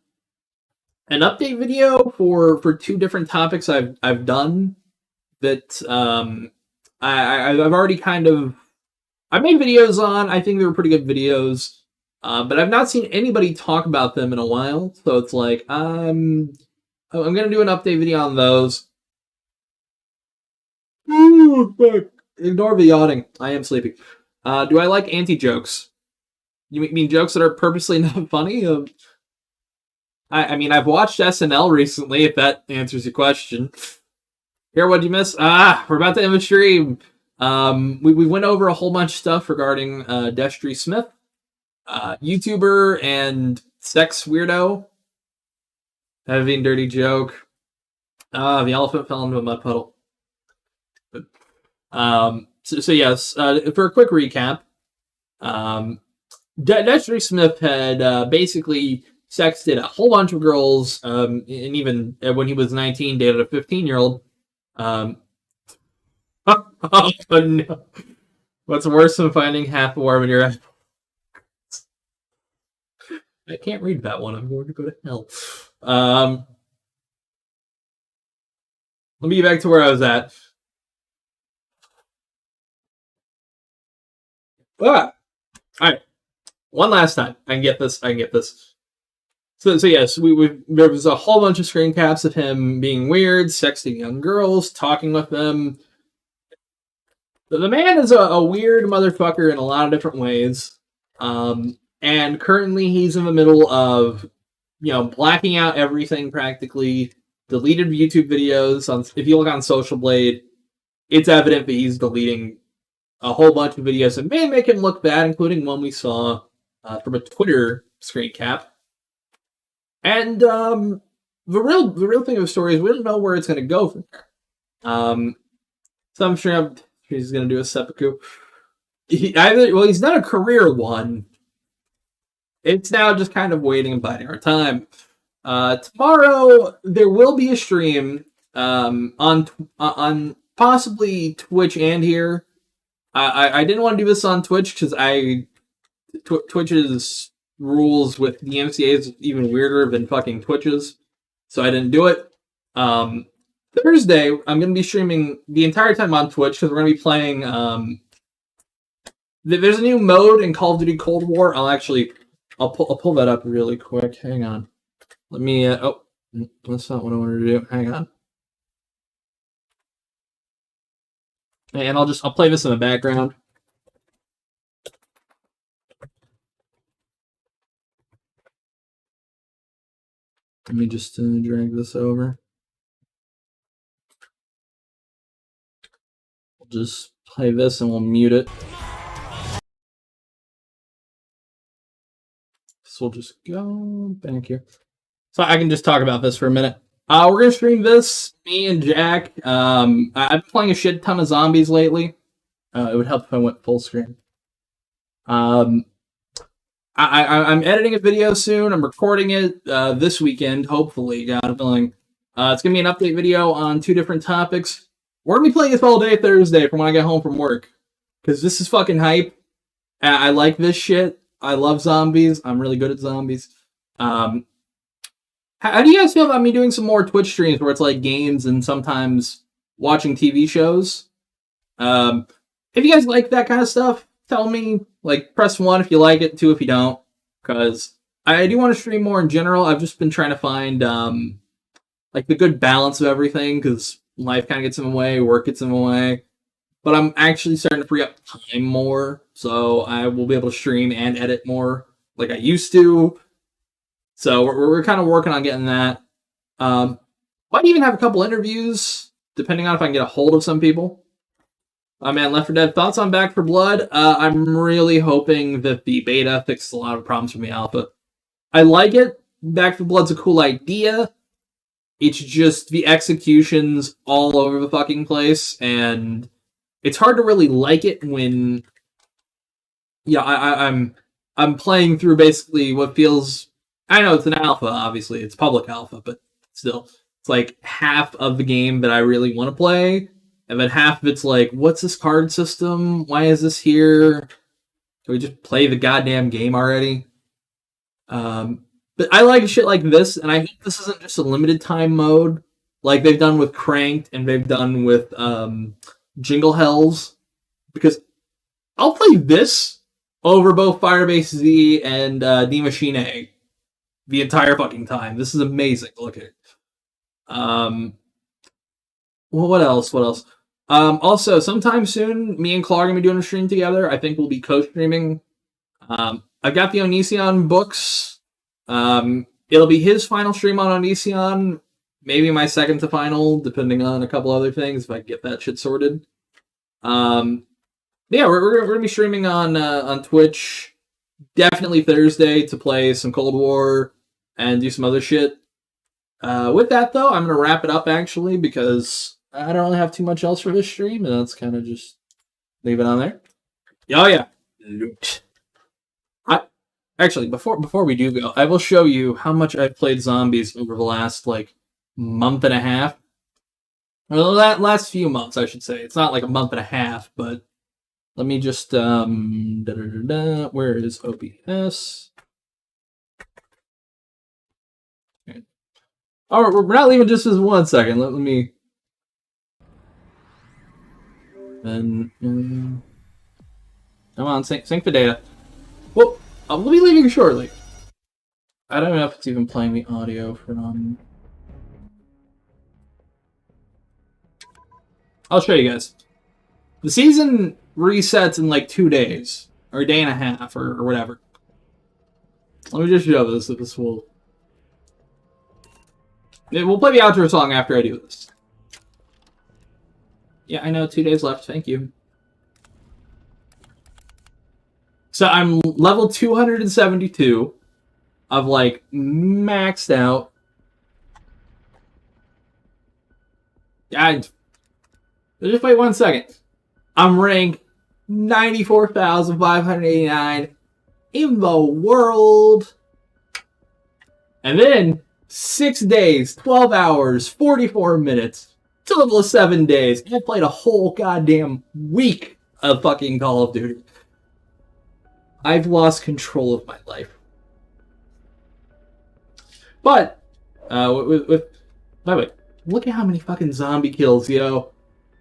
an update video for two different topics I've done that I've already kind of I made videos on. I think they were pretty good videos, but I've not seen anybody talk about them in a while. So it's like I'm gonna do an update video on those. Ignore the yawning. I am sleepy. Do I like anti-jokes? You mean jokes that are purposely not funny? I mean, I've watched SNL recently, if that answers your question. Here, what'd you miss? We're about to end the stream. We went over a whole bunch of stuff regarding Destery Smith, YouTuber and sex weirdo. Heavy and dirty joke. The elephant fell into a mud puddle. So yes, for a quick recap, Destery Smith had basically sexted a whole bunch of girls, and even when he was 19, dated a 15-year-old. Oh, no. What's worse than finding half a worm in your eye? I can't read that one. I'm going to go to hell. Let me get back to where I was at. All right. One last time. I can get this. So yes, there was a whole bunch of screen caps of him being weird, sexting young girls, talking with them. The man is a weird motherfucker in a lot of different ways. And currently he's in the middle of, blacking out everything practically, deleted YouTube videos. If you look on Social Blade, it's evident that he's deleting a whole bunch of videos that may make him look bad, including one we saw from a Twitter screen cap. And the real thing of the story is we don't know where it's going to go from there. So I'm sure he's going to do a seppuku. He's done a career one. It's now just kind of waiting and biding our time. Tomorrow there will be a stream on possibly Twitch and here. I didn't want to do this on Twitch because Twitch's rules with the MCA is even weirder than fucking Twitch's, so I didn't do it. Thursday, I'm going to be streaming the entire time on Twitch because we're going to be playing. There's a new mode in Call of Duty Cold War. I'll pull that up really quick. Hang on. Let me. That's not what I wanted to do. Hang on. And I'll play this in the background. Let me just drag this over. We'll just play this and we'll mute it. So we'll just go back here. So I can just talk about this for a minute. We're going to stream this, me and Jack. I've been playing a shit ton of zombies lately. It would help if I went full screen. I'm editing a video soon. I'm recording it this weekend, hopefully. God willing. It's going to be an update video on 2 different topics. We're going to be playing this all day Thursday from when I get home from work. Because this is fucking hype. I like this shit. I love zombies. I'm really good at zombies. How do you guys feel about me doing some more Twitch streams where it's like games and sometimes watching TV shows? If you guys like that kind of stuff, tell me. Like, press 1 if you like it, 2 if you don't. Because I do want to stream more in general. I've just been trying to find, like, the good balance of everything. Because life kind of gets in the way, work gets in the way. But I'm actually starting to free up time more. So I will be able to stream and edit more like I used to. So we're kind of working on getting that. Might even have a couple interviews, depending on if I can get a hold of some people. Man, Left 4 Dead, thoughts on Back 4 Blood? I'm really hoping that the beta fixes a lot of problems from the alpha. I like it. Back 4 Blood's a cool idea. It's just the execution's all over the fucking place, and it's hard to really like it when... Yeah, I'm playing through basically what feels... I know it's an alpha, obviously. It's public alpha, but still. It's like half of the game that I really want to play, and then half of it's like, what's this card system? Why is this here? Can we just play the goddamn game already? But I like shit like this, and I hope this isn't just a limited time mode, like they've done with Cranked, and they've done with Jingle Hells, because I'll play this over both Firebase Z and D Machine A the entire fucking time. This is amazing. Look at it. Well, what else? Also, sometime soon, me and Claw are going to be doing a stream together. I think we'll be co-streaming. I've got the Onision books. It'll be his final stream on Onision, maybe my second to final, depending on a couple other things, if I can get that shit sorted. Yeah, we're gonna be streaming on Twitch, definitely Thursday, to play some Cold War and do some other shit. With that, though, I'm gonna wrap it up, actually, because I don't really have too much else for this stream, and that's kind of just leave it on there. Oh, yeah. Actually, before we do go, I will show you how much I've played zombies over the last, month and a half. Well, that last few months, I should say. It's not like a month and a half, but let me just, where is OBS? Okay. All right, we're not leaving just as 1 second. Let me... Come on, sync the data. Well, I'll be leaving shortly. I don't know if it's even playing the audio from... I'll show you guys. The season resets in 2 days, or a day and a half, or whatever. Let me just show this, if this will... We'll play the outro song after I do this. Yeah, I know, 2 days left, thank you. So I'm level 272 of maxed out. Just wait 1 second. I'm ranked 94,589 in the world. And then 6 days, 12 hours, 44 minutes, total of 7 days. I played a whole goddamn week of fucking Call of Duty. I've lost control of my life. But, by the way, look at how many fucking zombie kills, yo.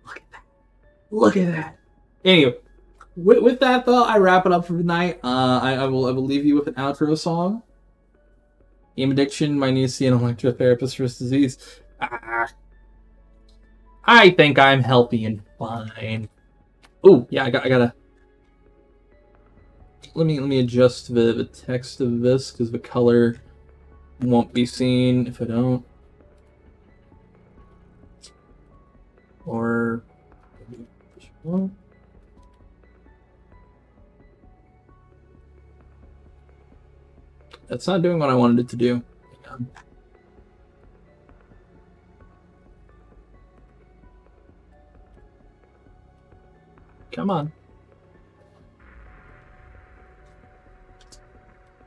Look at that. Look at that. Anyway, with that, though, I wrap it up for the night. I will leave you with an outro song. Game addiction, my niece see an electrotherapist for this disease. I think I'm healthy and fine. Oh, yeah, I gotta... Let me adjust the text of this, because the color won't be seen if I don't. Or... That's not doing what I wanted it to do. Come on.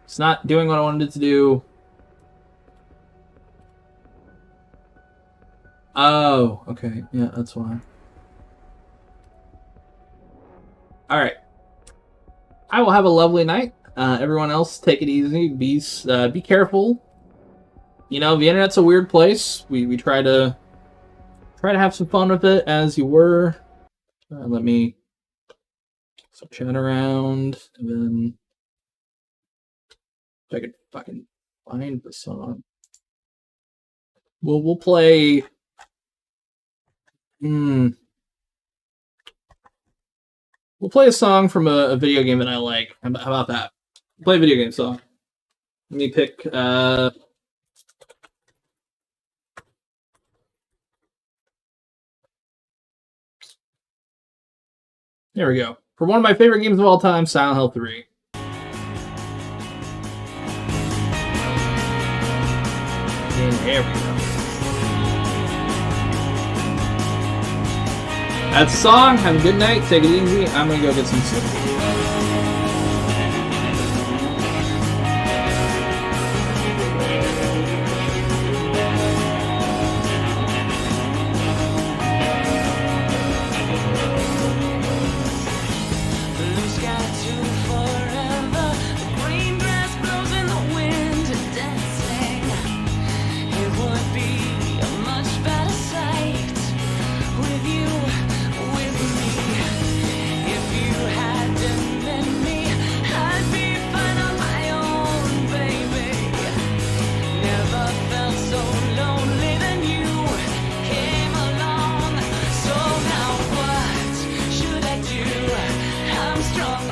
It's not doing what I wanted it to do. Oh, okay. Yeah, that's why. Alright. I will have a lovely night. Everyone else, take it easy. Be careful. You know, the internet's a weird place. We try to have some fun with it as you were. Let me chat around, and then if I could fucking find the song. We'll play. We'll play a song from a video game that I like. How about that? Play a video game song. Let me pick. There we go. For one of my favorite games of all time, Silent Hill 3. And there we go. That's the song. Have a good night. Take it easy. I'm gonna go get some soup. Strong.